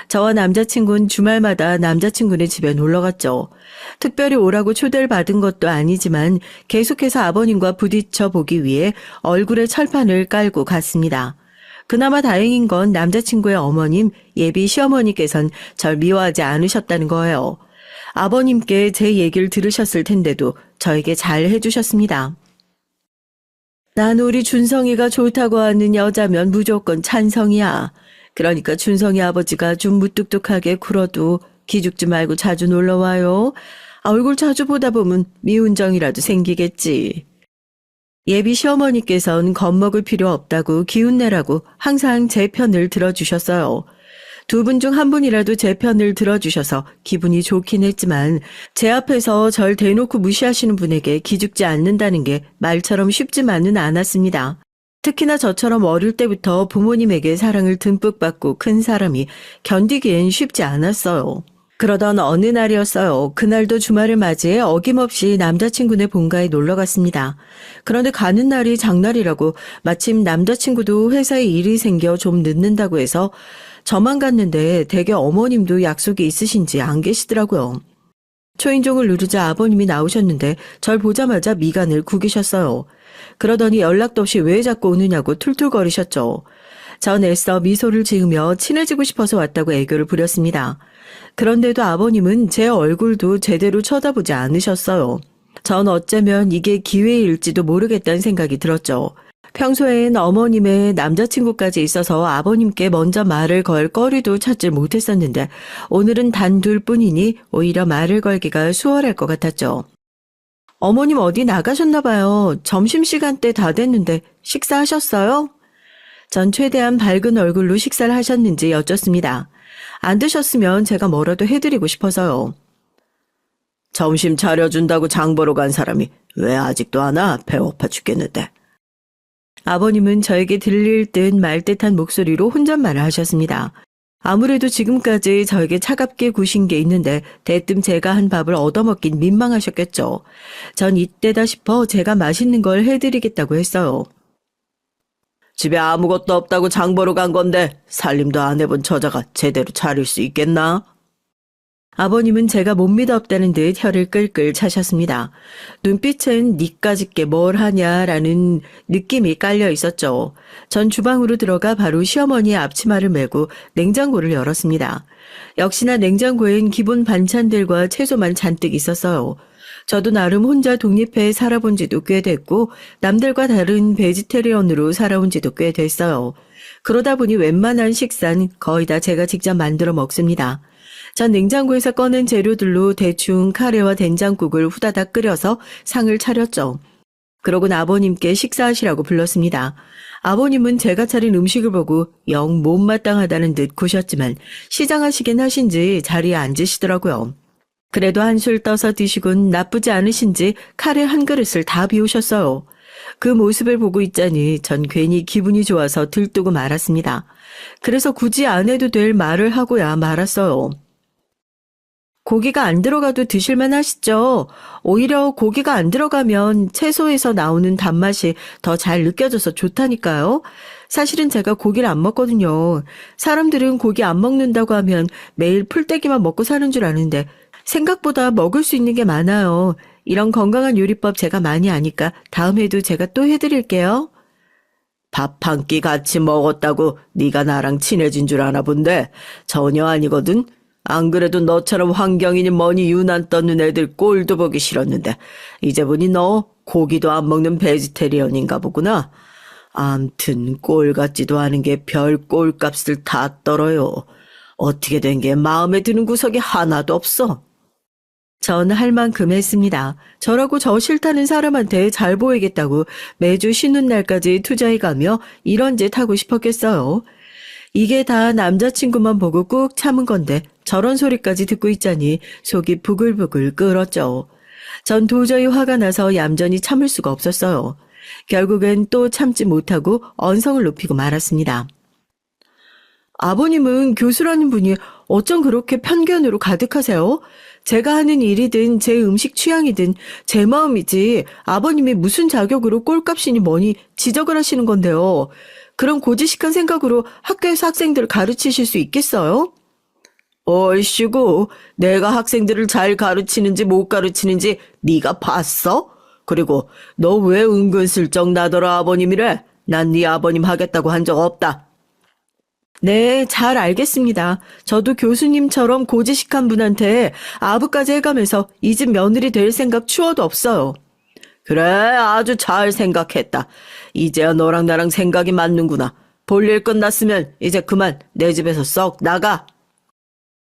저와 남자친구는 주말마다 남자친구네 집에 놀러갔죠. 특별히 오라고 초대를 받은 것도 아니지만 계속해서 아버님과 부딪혀 보기 위해 얼굴에 철판을 깔고 갔습니다. 그나마 다행인 건 남자친구의 어머님, 예비 시어머니께선 절 미워하지 않으셨다는 거예요. 아버님께 제 얘기를 들으셨을 텐데도 저에게 잘 해주셨습니다. 난 우리 준성이가 좋다고 하는 여자면 무조건 찬성이야. 그러니까 준성이 아버지가 좀 무뚝뚝하게 굴어도 기죽지 말고 자주 놀러와요. 얼굴 자주 보다 보면 미운정이라도 생기겠지. 예비 시어머니께서는 겁먹을 필요 없다고 기운내라고 항상 제 편을 들어주셨어요. 두 분 중 한 분이라도 제 편을 들어주셔서 기분이 좋긴 했지만 제 앞에서 절 대놓고 무시하시는 분에게 기죽지 않는다는 게 말처럼 쉽지만은 않았습니다. 특히나 저처럼 어릴 때부터 부모님에게 사랑을 듬뿍 받고 큰 사람이 견디기엔 쉽지 않았어요. 그러던 어느 날이었어요. 그날도 주말을 맞이해 어김없이 남자친구네 본가에 놀러 갔습니다. 그런데 가는 날이 장날이라고 마침 남자친구도 회사에 일이 생겨 좀 늦는다고 해서 저만 갔는데 댁에 어머님도 약속이 있으신지 안 계시더라고요. 초인종을 누르자 아버님이 나오셨는데 절 보자마자 미간을 구기셨어요. 그러더니 연락도 없이 왜 자꾸 오느냐고 툴툴거리셨죠. 전 애써 미소를 지으며 친해지고 싶어서 왔다고 애교를 부렸습니다. 그런데도 아버님은 제 얼굴도 제대로 쳐다보지 않으셨어요. 전 어쩌면 이게 기회일지도 모르겠다는 생각이 들었죠. 평소엔 어머님의 남자친구까지 있어서 아버님께 먼저 말을 걸 거리도 찾질 못했었는데 오늘은 단 둘뿐이니 오히려 말을 걸기가 수월할 것 같았죠. 어머님 어디 나가셨나 봐요. 점심시간대 다 됐는데 식사하셨어요? 전 최대한 밝은 얼굴로 식사를 하셨는지 여쭙습니다. 안 드셨으면 제가 뭐라도 해드리고 싶어서요. 점심 차려준다고 장 보러 간 사람이 왜 아직도 안 와? 배고파 죽겠는데. 아버님은 저에게 들릴 듯 말 듯한 목소리로 혼잣말을 하셨습니다. 아무래도 지금까지 저에게 차갑게 구신 게 있는데 대뜸 제가 한 밥을 얻어먹긴 민망하셨겠죠. 전 이때다 싶어 제가 맛있는 걸 해드리겠다고 했어요. 집에 아무것도 없다고 장 보러 간 건데 살림도 안 해본 처자가 제대로 차릴 수 있겠나? 아버님은 제가 못 믿어 없다는 듯 혀를 끌끌 차셨습니다. 눈빛은 니까짓게 뭘 하냐라는 느낌이 깔려 있었죠. 전 주방으로 들어가 바로 시어머니의 앞치마를 메고 냉장고를 열었습니다. 역시나 냉장고엔 기본 반찬들과 채소만 잔뜩 있었어요. 저도 나름 혼자 독립해 살아본 지도 꽤 됐고 남들과 다른 베지테리언으로 살아온 지도 꽤 됐어요. 그러다 보니 웬만한 식사는 거의 다 제가 직접 만들어 먹습니다. 전 냉장고에서 꺼낸 재료들로 대충 카레와 된장국을 후다닥 끓여서 상을 차렸죠. 그러곤 아버님께 식사하시라고 불렀습니다. 아버님은 제가 차린 음식을 보고 영 못마땅하다는 듯 구셨지만 시장하시긴 하신지 자리에 앉으시더라고요. 그래도 한술 떠서 드시곤 나쁘지 않으신지 카레 한 그릇을 다 비우셨어요. 그 모습을 보고 있자니 전 괜히 기분이 좋아서 들뜨고 말았습니다. 그래서 굳이 안 해도 될 말을 하고야 말았어요. 고기가 안 들어가도 드실만 하시죠? 오히려 고기가 안 들어가면 채소에서 나오는 단맛이 더 잘 느껴져서 좋다니까요. 사실은 제가 고기를 안 먹거든요. 사람들은 고기 안 먹는다고 하면 매일 풀떼기만 먹고 사는 줄 아는데 생각보다 먹을 수 있는 게 많아요. 이런 건강한 요리법 제가 많이 아니까 다음에도 제가 또 해드릴게요. 밥 한 끼 같이 먹었다고 네가 나랑 친해진 줄 아나 본데 전혀 아니거든. 안 그래도 너처럼 환경이니 뭐니 유난 떠는 애들 꼴도 보기 싫었는데 이제 보니 너 고기도 안 먹는 베지테리언인가 보구나. 암튼 꼴 같지도 않은 게 별 꼴값을 다 떨어요. 어떻게 된 게 마음에 드는 구석이 하나도 없어. 전 할 만큼 했습니다. 저라고 저 싫다는 사람한테 잘 보이겠다고 매주 쉬는 날까지 투자해가며 이런 짓 하고 싶었겠어요. 이게 다 남자친구만 보고 꾹 참은 건데 저런 소리까지 듣고 있자니 속이 부글부글 끓었죠. 전 도저히 화가 나서 얌전히 참을 수가 없었어요. 결국엔 또 참지 못하고 언성을 높이고 말았습니다. 아버님은 교수라는 분이 어쩜 그렇게 편견으로 가득하세요? 제가 하는 일이든 제 음식 취향이든 제 마음이지 아버님이 무슨 자격으로 꼴값이니 뭐니 지적을 하시는 건데요. 그런 고지식한 생각으로 학교에서 학생들을 가르치실 수 있겠어요? 얼씨구, 내가 학생들을 잘 가르치는지 못 가르치는지 네가 봤어? 그리고 너 왜 은근슬쩍 나더러 아버님이래? 난 네 아버님 하겠다고 한 적 없다. 네, 잘 알겠습니다. 저도 교수님처럼 고지식한 분한테 아부까지 해가면서 이 집 며느리 될 생각 추워도 없어요. 그래, 아주 잘 생각했다. 이제야 너랑 나랑 생각이 맞는구나. 볼일 끝났으면 이제 그만 내 집에서 썩 나가.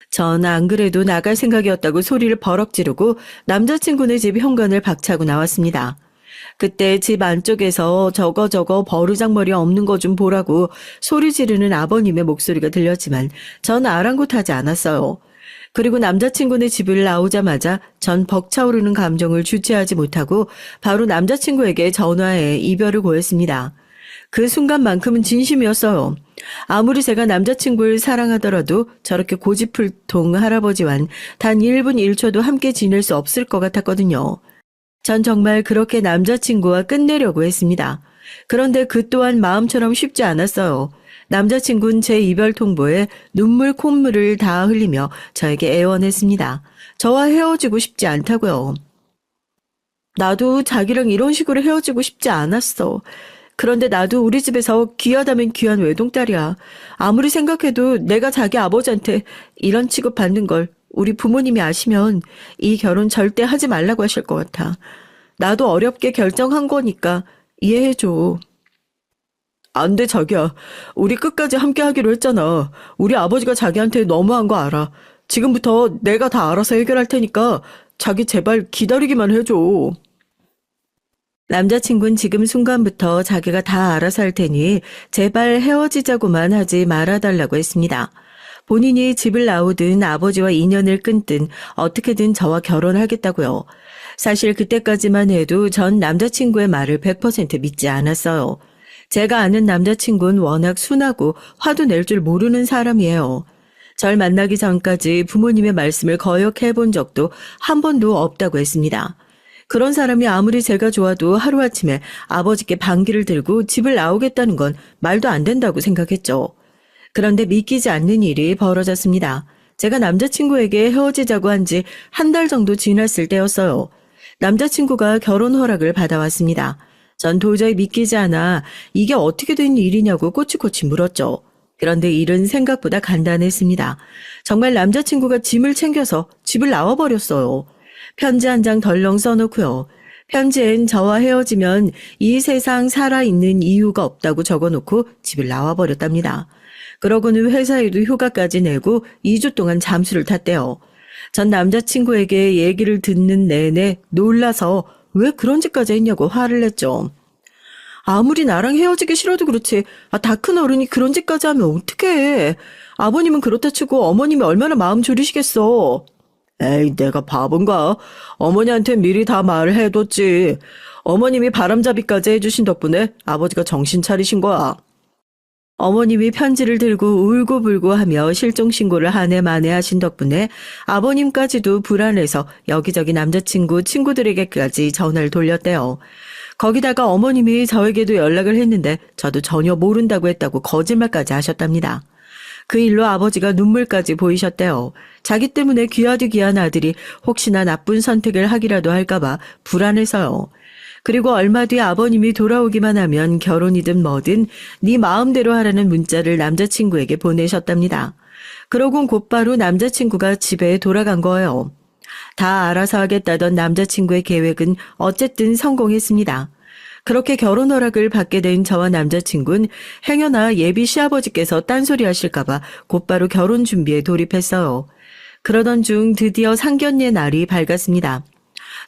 전 안 그래도 나갈 생각이었다고 소리를 버럭 지르고 남자친구네 집 현관을 박차고 나왔습니다. 그때 집 안쪽에서 저거 버르장머리 없는 거 좀 보라고 소리 지르는 아버님의 목소리가 들렸지만 전 아랑곳하지 않았어요. 그리고 남자친구네 집을 나오자마자 전 벅차오르는 감정을 주체하지 못하고 바로 남자친구에게 전화해 이별을 고했습니다. 그 순간만큼은 진심이었어요. 아무리 제가 남자친구를 사랑하더라도 저렇게 고집불통 할아버지와는 단 1분 1초도 함께 지낼 수 없을 것 같았거든요. 전 정말 그렇게 남자친구와 끝내려고 했습니다. 그런데 그 또한 마음처럼 쉽지 않았어요. 남자친구는 제 이별 통보에 눈물 콧물을 다 흘리며 저에게 애원했습니다. 저와 헤어지고 싶지 않다고요. 나도 자기랑 이런 식으로 헤어지고 싶지 않았어. 그런데 나도 우리 집에서 귀하다면 귀한 외동딸이야. 아무리 생각해도 내가 자기 아버지한테 이런 취급받는 걸 우리 부모님이 아시면 이 결혼 절대 하지 말라고 하실 것 같아. 나도 어렵게 결정한 거니까 이해해줘. 안 돼, 자기야. 우리 끝까지 함께 하기로 했잖아. 우리 아버지가 자기한테 너무한 거 알아. 지금부터 내가 다 알아서 해결할 테니까 자기 제발 기다리기만 해줘. 남자친구는 지금 순간부터 자기가 다 알아서 할 테니 제발 헤어지자고만 하지 말아달라고 했습니다. 본인이 집을 나오든 아버지와 인연을 끊든 어떻게든 저와 결혼하겠다고요. 사실 그때까지만 해도 전 남자친구의 말을 100% 믿지 않았어요. 제가 아는 남자친구는 워낙 순하고 화도 낼 줄 모르는 사람이에요. 절 만나기 전까지 부모님의 말씀을 거역해 본 적도 한 번도 없다고 했습니다. 그런 사람이 아무리 제가 좋아도 하루아침에 아버지께 반기를 들고 집을 나오겠다는 건 말도 안 된다고 생각했죠. 그런데 믿기지 않는 일이 벌어졌습니다. 제가 남자친구에게 헤어지자고 한 지 한 달 정도 지났을 때였어요. 남자친구가 결혼 허락을 받아왔습니다. 전 도저히 믿기지 않아 이게 어떻게 된 일이냐고 꼬치꼬치 물었죠. 그런데 일은 생각보다 간단했습니다. 정말 남자친구가 짐을 챙겨서 집을 나와버렸어요. 편지 한 장 덜렁 써놓고요. 편지엔 저와 헤어지면 이 세상 살아있는 이유가 없다고 적어놓고 집을 나와버렸답니다. 그러고는 회사에도 휴가까지 내고 2주 동안 잠수를 탔대요. 전 남자친구에게 얘기를 듣는 내내 놀라서 왜 그런 짓까지 했냐고 화를 냈죠. 아무리 나랑 헤어지기 싫어도 그렇지 다 큰 어른이 그런 짓까지 하면 어떡해. 아버님은 그렇다 치고 어머님이 얼마나 마음 졸이시겠어. 에이, 내가 바본가. 어머니한테 미리 다 말해뒀지. 어머님이 바람잡이까지 해주신 덕분에 아버지가 정신 차리신 거야. 어머님이 편지를 들고 울고불고 하며 실종신고를 한 해 만에 하신 덕분에 아버님까지도 불안해서 여기저기 남자친구, 친구들에게까지 전화를 돌렸대요. 거기다가 어머님이 저에게도 연락을 했는데 저도 전혀 모른다고 했다고 거짓말까지 하셨답니다. 그 일로 아버지가 눈물까지 보이셨대요. 자기 때문에 귀하디 귀한 아들이 혹시나 나쁜 선택을 하기라도 할까봐 불안해서요. 그리고 얼마 뒤 아버님이 돌아오기만 하면 결혼이든 뭐든 네 마음대로 하라는 문자를 남자친구에게 보내셨답니다. 그러곤 곧바로 남자친구가 집에 돌아간 거예요. 다 알아서 하겠다던 남자친구의 계획은 어쨌든 성공했습니다. 그렇게 결혼 허락을 받게 된 저와 남자친구는 행여나 예비 시아버지께서 딴소리 하실까봐 곧바로 결혼 준비에 돌입했어요. 그러던 중 드디어 상견례 날이 밝았습니다.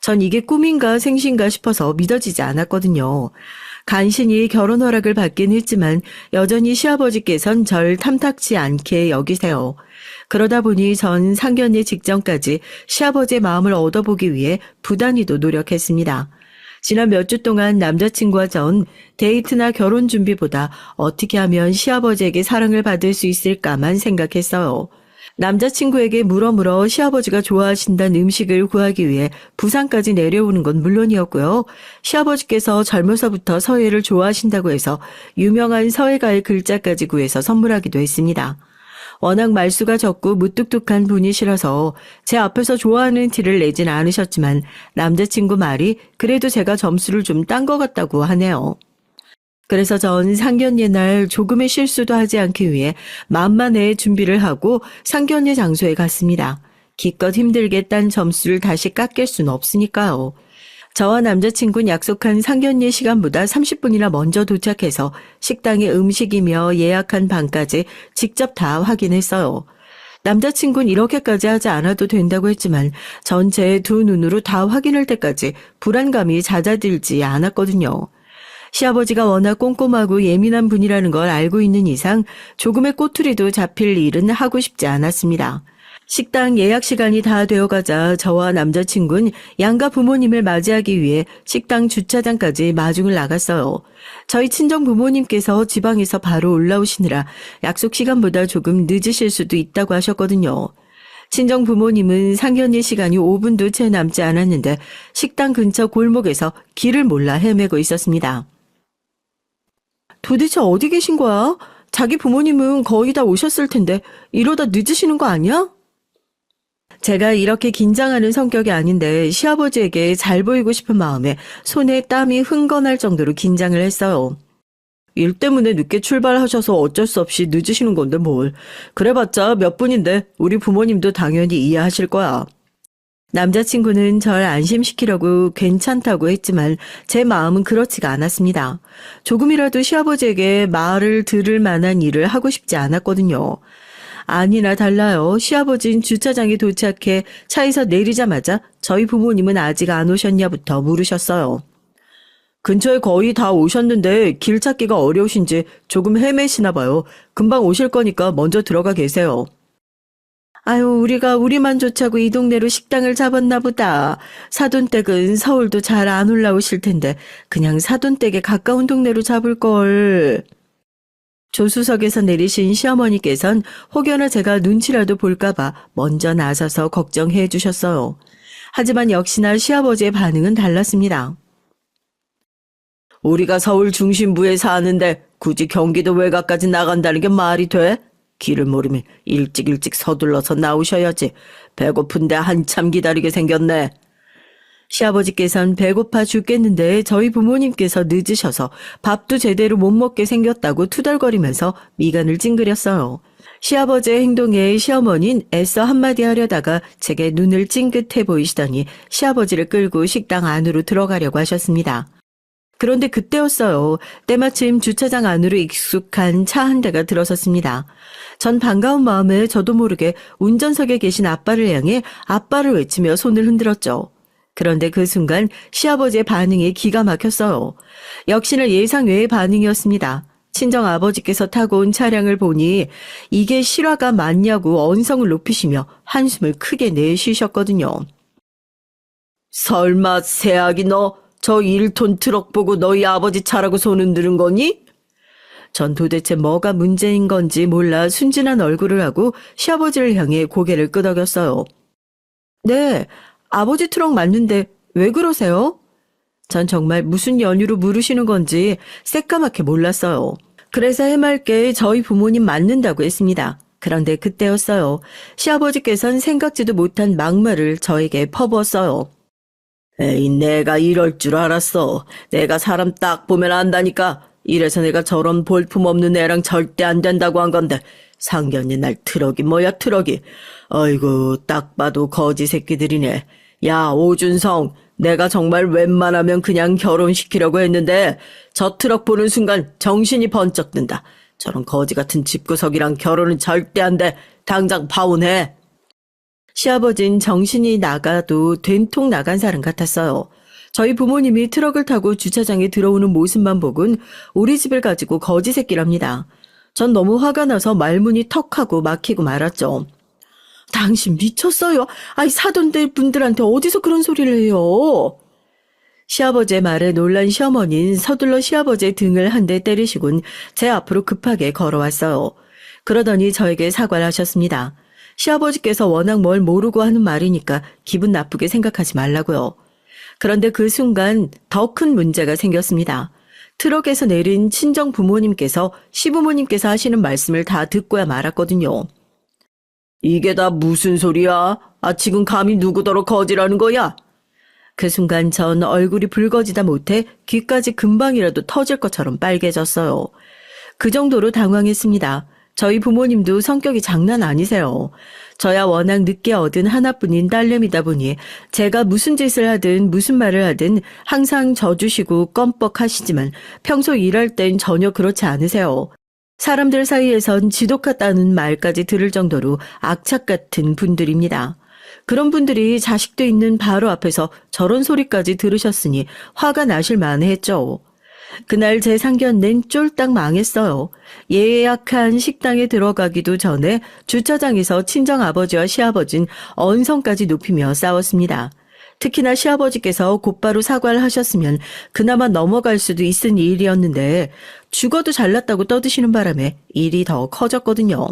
전 이게 꿈인가 생신가 싶어서 믿어지지 않았거든요. 간신히 결혼 허락을 받긴 했지만 여전히 시아버지께선 절 탐탁치 않게 여기세요. 그러다 보니 전 상견례 직전까지 시아버지의 마음을 얻어보기 위해 부단히도 노력했습니다. 지난 몇 주 동안 남자친구와 전 데이트나 결혼 준비보다 어떻게 하면 시아버지에게 사랑을 받을 수 있을까만 생각했어요. 남자친구에게 물어 시아버지가 좋아하신다는 음식을 구하기 위해 부산까지 내려오는 건 물론이었고요. 시아버지께서 젊어서부터 서예를 좋아하신다고 해서 유명한 서예가의 글자까지 구해서 선물하기도 했습니다. 워낙 말수가 적고 무뚝뚝한 분이시라서 제 앞에서 좋아하는 티를 내진 않으셨지만 남자친구 말이 그래도 제가 점수를 좀 딴 것 같다고 하네요. 그래서 전 상견례 날 조금의 실수도 하지 않기 위해 만만해 준비를 하고 상견례 장소에 갔습니다. 기껏 힘들게 딴 점수를 다시 깎일 수는 없으니까요. 저와 남자친구는 약속한 상견례 시간보다 30분이나 먼저 도착해서 식당의 음식이며 예약한 방까지 직접 다 확인했어요. 남자친구는 이렇게까지 하지 않아도 된다고 했지만 전 제 두 눈으로 다 확인할 때까지 불안감이 잦아들지 않았거든요. 시아버지가 워낙 꼼꼼하고 예민한 분이라는 걸 알고 있는 이상 조금의 꼬투리도 잡힐 일은 하고 싶지 않았습니다. 식당 예약 시간이 다 되어가자 저와 남자친구는 양가 부모님을 맞이하기 위해 식당 주차장까지 마중을 나갔어요. 저희 친정 부모님께서 지방에서 바로 올라오시느라 약속 시간보다 조금 늦으실 수도 있다고 하셨거든요. 친정 부모님은 상견례 시간이 5분도 채 남지 않았는데 식당 근처 골목에서 길을 몰라 헤매고 있었습니다. 도대체 어디 계신 거야? 자기 부모님은 거의 다 오셨을 텐데 이러다 늦으시는 거 아니야? 제가 이렇게 긴장하는 성격이 아닌데 시아버지에게 잘 보이고 싶은 마음에 손에 땀이 흥건할 정도로 긴장을 했어요. 일 때문에 늦게 출발하셔서 어쩔 수 없이 늦으시는 건데 뭘. 그래봤자 몇 분인데 우리 부모님도 당연히 이해하실 거야. 남자친구는 절 안심시키려고 괜찮다고 했지만 제 마음은 그렇지가 않았습니다. 조금이라도 시아버지에게 말을 들을 만한 일을 하고 싶지 않았거든요. 아니나 달라요. 시아버지는 주차장에 도착해 차에서 내리자마자 저희 부모님은 아직 안 오셨냐부터 물으셨어요. 근처에 거의 다 오셨는데 길 찾기가 어려우신지 조금 헤매시나 봐요. 금방 오실 거니까 먼저 들어가 계세요. 아유, 우리가 우리만 좋자고 이 동네로 식당을 잡았나 보다. 사돈댁은 서울도 잘 안 올라오실 텐데 그냥 사돈댁에 가까운 동네로 잡을 걸. 조수석에서 내리신 시어머니께선 혹여나 제가 눈치라도 볼까봐 먼저 나서서 걱정해 주셨어요. 하지만 역시나 시아버지의 반응은 달랐습니다. 우리가 서울 중심부에 사는데 굳이 경기도 외곽까지 나간다는 게 말이 돼? 길을 모르면 일찍 서둘러서 나오셔야지. 배고픈데 한참 기다리게 생겼네. 시아버지께선 배고파 죽겠는데 저희 부모님께서 늦으셔서 밥도 제대로 못 먹게 생겼다고 투덜거리면서 미간을 찡그렸어요. 시아버지의 행동에 시어머니는 애써 한마디 하려다가 제게 눈을 찡긋해 보이시더니 시아버지를 끌고 식당 안으로 들어가려고 하셨습니다. 그런데 그때였어요. 때마침 주차장 안으로 익숙한 차 한 대가 들어섰습니다. 전 반가운 마음에 저도 모르게 운전석에 계신 아빠를 향해 아빠를 외치며 손을 흔들었죠. 그런데 그 순간 시아버지의 반응이 기가 막혔어요. 역시나 예상 외의 반응이었습니다. 친정 아버지께서 타고 온 차량을 보니 이게 실화가 맞냐고 언성을 높이시며 한숨을 크게 내쉬셨거든요. 설마 새아기 너 저 1톤 트럭 보고 너희 아버지 차라고 손 흔드는 거니? 전 도대체 뭐가 문제인 건지 몰라 순진한 얼굴을 하고 시아버지를 향해 고개를 끄덕였어요. 네, 아버지 트럭 맞는데 왜 그러세요? 전 정말 무슨 연유로 물으시는 건지 새까맣게 몰랐어요. 그래서 해맑게 저희 부모님 맞는다고 했습니다. 그런데 그때였어요. 시아버지께서는 생각지도 못한 막말을 저에게 퍼부었어요. 에이, 내가 이럴 줄 알았어. 내가 사람 딱 보면 안다니까. 이래서 내가 저런 볼품없는 애랑 절대 안 된다고 한 건데 상견례 날 트럭이 뭐야 트럭이. 아이고 딱 봐도 거지 새끼들이네. 야 오준성, 내가 정말 웬만하면 그냥 결혼시키려고 했는데 저 트럭 보는 순간 정신이 번쩍 든다. 저런 거지 같은 집구석이랑 결혼은 절대 안 돼. 당장 파혼해. 시아버진 정신이 나가도 된통 나간 사람 같았어요. 저희 부모님이 트럭을 타고 주차장에 들어오는 모습만 보곤 우리 집을 가지고 거지 새끼랍니다. 전 너무 화가 나서 말문이 턱하고 막히고 말았죠. 당신 미쳤어요? 아이 사돈들 분들한테 어디서 그런 소리를 해요? 시아버지의 말에 놀란 시어머니는 서둘러 시아버지의 등을 한 대 때리시곤 제 앞으로 급하게 걸어왔어요. 그러더니 저에게 사과를 하셨습니다. 시아버지께서 워낙 뭘 모르고 하는 말이니까 기분 나쁘게 생각하지 말라고요. 그런데 그 순간 더 큰 문제가 생겼습니다. 트럭에서 내린 친정 부모님께서 시부모님께서 하시는 말씀을 다 듣고야 말았거든요. 이게 다 무슨 소리야? 아, 지금 감히 누구더러 거지라는 거야? 그 순간 전 얼굴이 붉어지다 못해 귀까지 금방이라도 터질 것처럼 빨개졌어요. 그 정도로 당황했습니다. 저희 부모님도 성격이 장난 아니세요. 저야 워낙 늦게 얻은 하나뿐인 딸내미다 보니 제가 무슨 짓을 하든 무슨 말을 하든 항상 져주시고 껌뻑하시지만 평소 일할 땐 전혀 그렇지 않으세요. 사람들 사이에선 지독하다는 말까지 들을 정도로 악착 같은 분들입니다. 그런 분들이 자식도 있는 바로 앞에서 저런 소리까지 들으셨으니 화가 나실 만했죠. 그날 제 상견례는 쫄딱 망했어요. 예약한 식당에 들어가기도 전에 주차장에서 친정아버지와 시아버진 언성까지 높이며 싸웠습니다. 특히나 시아버지께서 곧바로 사과를 하셨으면 그나마 넘어갈 수도 있은 일이었는데 죽어도 잘났다고 떠드시는 바람에 일이 더 커졌거든요.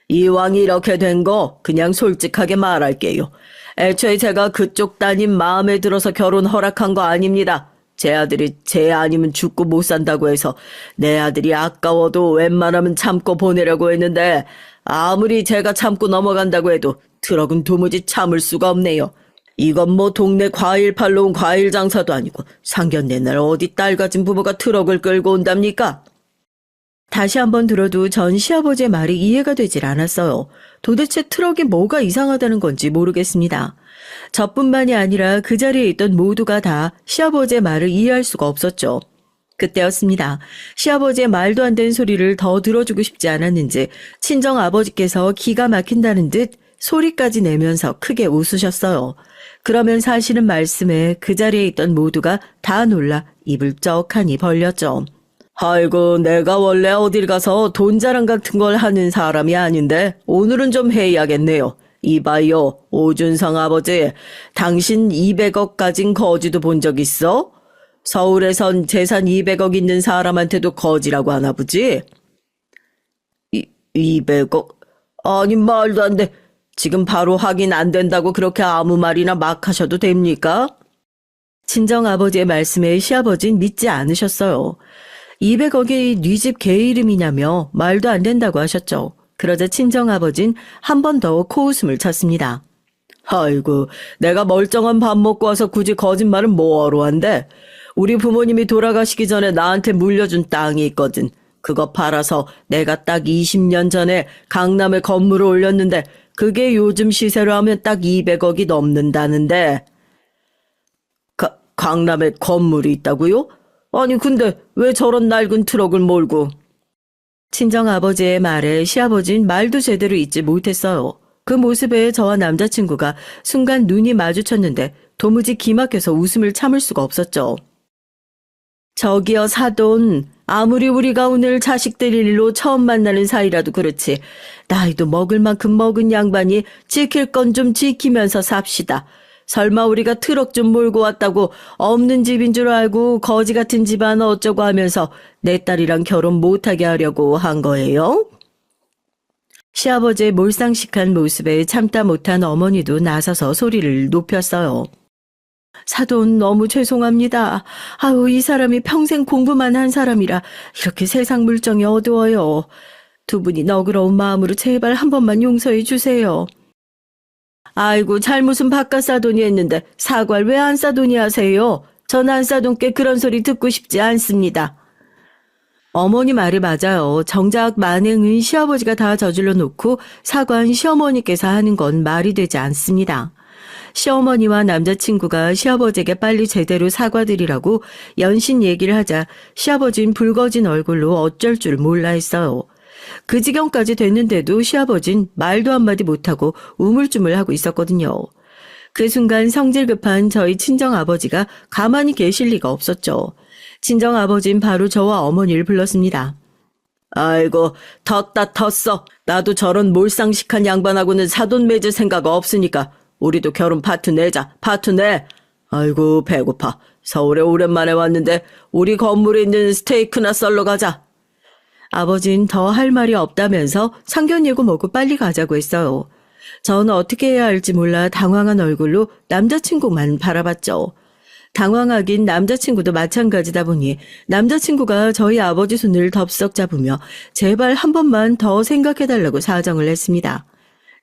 이왕 이렇게 된 거 그냥 솔직하게 말할게요. 애초에 제가 그쪽 따님 마음에 들어서 결혼 허락한 거 아닙니다. 제 아들이 제 아니면 죽고 못 산다고 해서 내 아들이 아까워도 웬만하면 참고 보내려고 했는데 아무리 제가 참고 넘어간다고 해도 트럭은 도무지 참을 수가 없네요. 이건 뭐 동네 과일 팔러 온 과일 장사도 아니고 상견례 날 어디 딸 가진 부부가 트럭을 끌고 온답니까? 다시 한번 들어도 전 시아버지의 말이 이해가 되질 않았어요. 도대체 트럭이 뭐가 이상하다는 건지 모르겠습니다. 저뿐만이 아니라 그 자리에 있던 모두가 다 시아버지의 말을 이해할 수가 없었죠. 그때였습니다. 시아버지의 말도 안 되는 소리를 더 들어주고 싶지 않았는지 친정 아버지께서 기가 막힌다는 듯 소리까지 내면서 크게 웃으셨어요. 그러면서 하시는 말씀에 그 자리에 있던 모두가 다 놀라 입을 쩍하니 벌렸죠. 아이고, 내가 원래 어딜 가서 돈 자랑 같은 걸 하는 사람이 아닌데 오늘은 좀 해야겠네요. 이봐요, 오준성 아버지, 당신 200억 가진 거지도 본 적 있어? 서울에선 재산 200억 있는 사람한테도 거지라고 하나 보지? 200억? 아니, 말도 안 돼. 지금 바로 확인 안 된다고 그렇게 아무 말이나 막 하셔도 됩니까? 친정아버지의 말씀에 시아버지는 믿지 않으셨어요. 200억이 네 집 개 이름이냐며 말도 안 된다고 하셨죠. 그러자 친정아버진 한 번 더 코웃음을 쳤습니다. 아이고, 내가 멀쩡한 밥 먹고 와서 굳이 거짓말은 뭐하러 한대? 우리 부모님이 돌아가시기 전에 나한테 물려준 땅이 있거든. 그거 팔아서 내가 딱 20년 전에 강남에 건물을 올렸는데 그게 요즘 시세로 하면 딱 200억이 넘는다는데. 강남에 건물이 있다고요? 아니 근데 왜 저런 낡은 트럭을 몰고. 친정아버지의 말에 시아버진 말도 제대로 잊지 못했어요. 그 모습에 저와 남자친구가 순간 눈이 마주쳤는데 도무지 기막혀서 웃음을 참을 수가 없었죠. 저기요 사돈, 아무리 우리가 오늘 자식들 일로 처음 만나는 사이라도 그렇지 나이도 먹을 만큼 먹은 양반이 지킬 건 좀 지키면서 삽시다. 설마 우리가 트럭 좀 몰고 왔다고 없는 집인 줄 알고 거지 같은 집안 어쩌고 하면서 내 딸이랑 결혼 못하게 하려고 한 거예요? 시아버지의 몰상식한 모습에 참다 못한 어머니도 나서서 소리를 높였어요. 사돈 너무 죄송합니다. 아유, 이 사람이 평생 공부만 한 사람이라 이렇게 세상 물정이 어두워요. 두 분이 너그러운 마음으로 제발 한 번만 용서해 주세요. 아이고, 잘못은 바깥 사돈이 했는데 사과를 왜 안 사돈이 하세요? 전 안 사돈께 그런 소리 듣고 싶지 않습니다. 어머니 말이 맞아요. 정작 만행은 시아버지가 다 저질러 놓고 사과한 시어머니께서 하는 건 말이 되지 않습니다. 시어머니와 남자친구가 시아버지에게 빨리 제대로 사과드리라고 연신 얘기를 하자 시아버진 붉어진 얼굴로 어쩔 줄 몰라 했어요. 그 지경까지 됐는데도 시아버진 말도 한마디 못하고 우물쭈물하고 있었거든요. 그 순간 성질 급한 저희 친정아버지가 가만히 계실 리가 없었죠. 친정아버진 바로 저와 어머니를 불렀습니다. 아이고, 텄다 텄어. 나도 저런 몰상식한 양반하고는 사돈 맺을 생각 없으니까 우리도 결혼 파트 내자. 파트 내. 아이고, 배고파. 서울에 오랜만에 왔는데 우리 건물에 있는 스테이크나 썰러 가자. 아버진 더 할 말이 없다면서 상견례고 뭐고 빨리 가자고 했어요. 저는 어떻게 해야 할지 몰라 당황한 얼굴로 남자친구만 바라봤죠. 당황하긴 남자친구도 마찬가지다 보니 남자친구가 저희 아버지 손을 덥석 잡으며 제발 한 번만 더 생각해달라고 사정을 했습니다.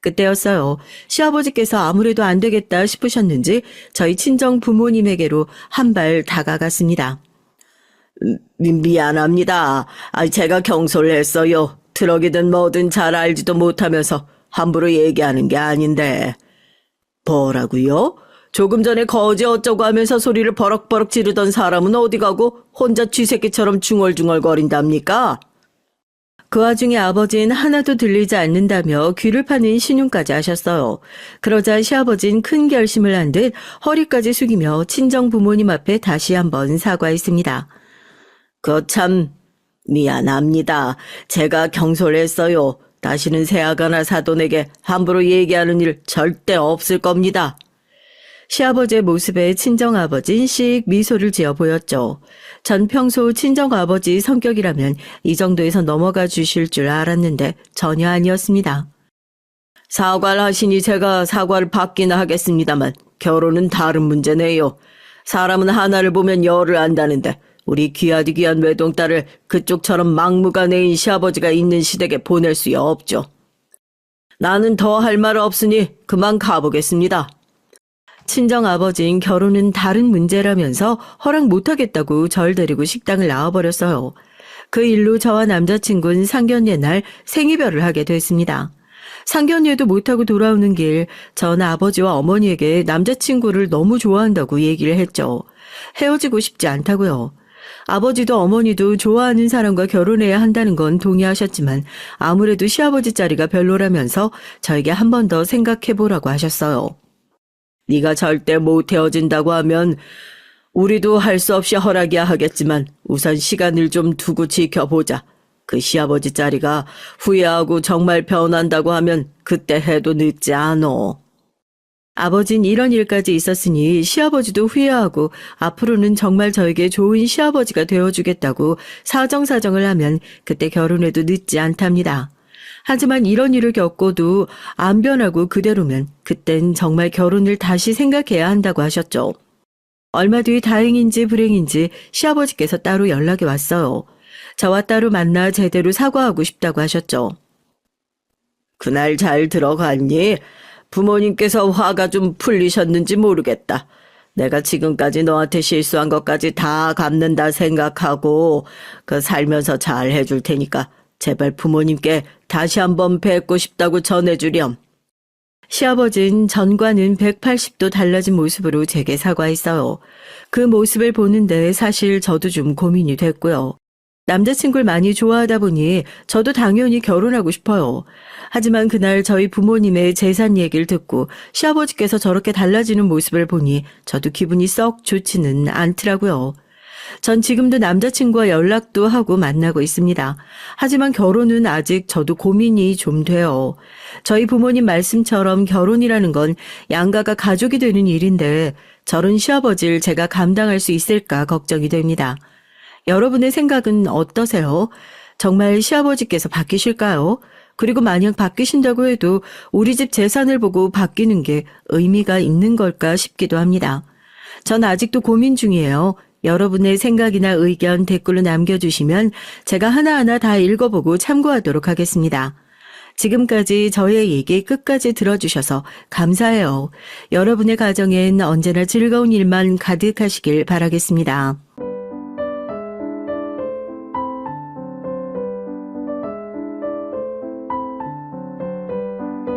그때였어요. 시아버지께서 아무래도 안 되겠다 싶으셨는지 저희 친정 부모님에게로 한 발 다가갔습니다. 미안합니다. 제가 경솔을 했어요. 트럭이든 뭐든 잘 알지도 못하면서 함부로 얘기하는 게 아닌데. 뭐라고요? 조금 전에 거지 어쩌고 하면서 소리를 버럭버럭 지르던 사람은 어디 가고 혼자 쥐새끼처럼 중얼중얼거린답니까? 그 와중에 아버지는 하나도 들리지 않는다며 귀를 파는 신용까지 하셨어요. 그러자 시아버지는 큰 결심을 한 듯 허리까지 숙이며 친정 부모님 앞에 다시 한번 사과했습니다. 참 미안합니다. 제가 경솔했어요. 다시는 새아가나 사돈에게 함부로 얘기하는 일 절대 없을 겁니다. 시아버지의 모습에 친정아버진 씩 미소를 지어 보였죠. 전 평소 친정아버지 성격이라면 이 정도에서 넘어가 주실 줄 알았는데 전혀 아니었습니다. 사과를 하시니 제가 사과를 받기는 하겠습니다만 결혼은 다른 문제네요. 사람은 하나를 보면 열을 안다는데 우리 귀하디 귀한 외동딸을 그쪽처럼 막무가내인 시아버지가 있는 시댁에 보낼 수 없죠. 나는 더 할 말 없으니 그만 가보겠습니다. 친정아버진 결혼은 다른 문제라면서 허락 못하겠다고 절 데리고 식당을 나와버렸어요. 그 일로 저와 남자친구는 상견례 날 생이별을 하게 됐습니다. 상견례도 못하고 돌아오는 길 전 아버지와 어머니에게 남자친구를 너무 좋아한다고 얘기를 했죠. 헤어지고 싶지 않다고요. 아버지도 어머니도 좋아하는 사람과 결혼해야 한다는 건 동의하셨지만 아무래도 시아버지 자리가 별로라면서 저에게 한 번 더 생각해보라고 하셨어요. 네가 절대 못 헤어진다고 하면 우리도 할 수 없이 허락이야 하겠지만 우선 시간을 좀 두고 지켜보자. 그 시아버지 자리가 후회하고 정말 변한다고 하면 그때 해도 늦지 않어. 아버진 이런 일까지 있었으니 시아버지도 후회하고 앞으로는 정말 저에게 좋은 시아버지가 되어주겠다고 사정사정을 하면 그때 결혼해도 늦지 않답니다. 하지만 이런 일을 겪고도 안 변하고 그대로면 그땐 정말 결혼을 다시 생각해야 한다고 하셨죠. 얼마 뒤 다행인지 불행인지 시아버지께서 따로 연락이 왔어요. 저와 따로 만나 제대로 사과하고 싶다고 하셨죠. 그날 잘 들어갔니? 부모님께서 화가 좀 풀리셨는지 모르겠다. 내가 지금까지 너한테 실수한 것까지 다 갚는다 생각하고 살면서 잘 해줄 테니까 제발 부모님께 다시 한번 뵙고 싶다고 전해주렴. 시아버진 전과는 180도 달라진 모습으로 제게 사과했어요. 그 모습을 보는데 사실 저도 좀 고민이 됐고요. 남자친구를 많이 좋아하다 보니 저도 당연히 결혼하고 싶어요. 하지만 그날 저희 부모님의 재산 얘기를 듣고 시아버지께서 저렇게 달라지는 모습을 보니 저도 기분이 썩 좋지는 않더라고요. 전 지금도 남자친구와 연락도 하고 만나고 있습니다. 하지만 결혼은 아직 저도 고민이 좀 돼요. 저희 부모님 말씀처럼 결혼이라는 건 양가가 가족이 되는 일인데 저런 시아버지를 제가 감당할 수 있을까 걱정이 됩니다. 여러분의 생각은 어떠세요? 정말 시아버지께서 바뀌실까요? 그리고 만약 바뀌신다고 해도 우리 집 재산을 보고 바뀌는 게 의미가 있는 걸까 싶기도 합니다. 전 아직도 고민 중이에요. 여러분의 생각이나 의견 댓글로 남겨주시면 제가 하나하나 다 읽어보고 참고하도록 하겠습니다. 지금까지 저의 얘기 끝까지 들어주셔서 감사해요. 여러분의 가정엔 언제나 즐거운 일만 가득하시길 바라겠습니다.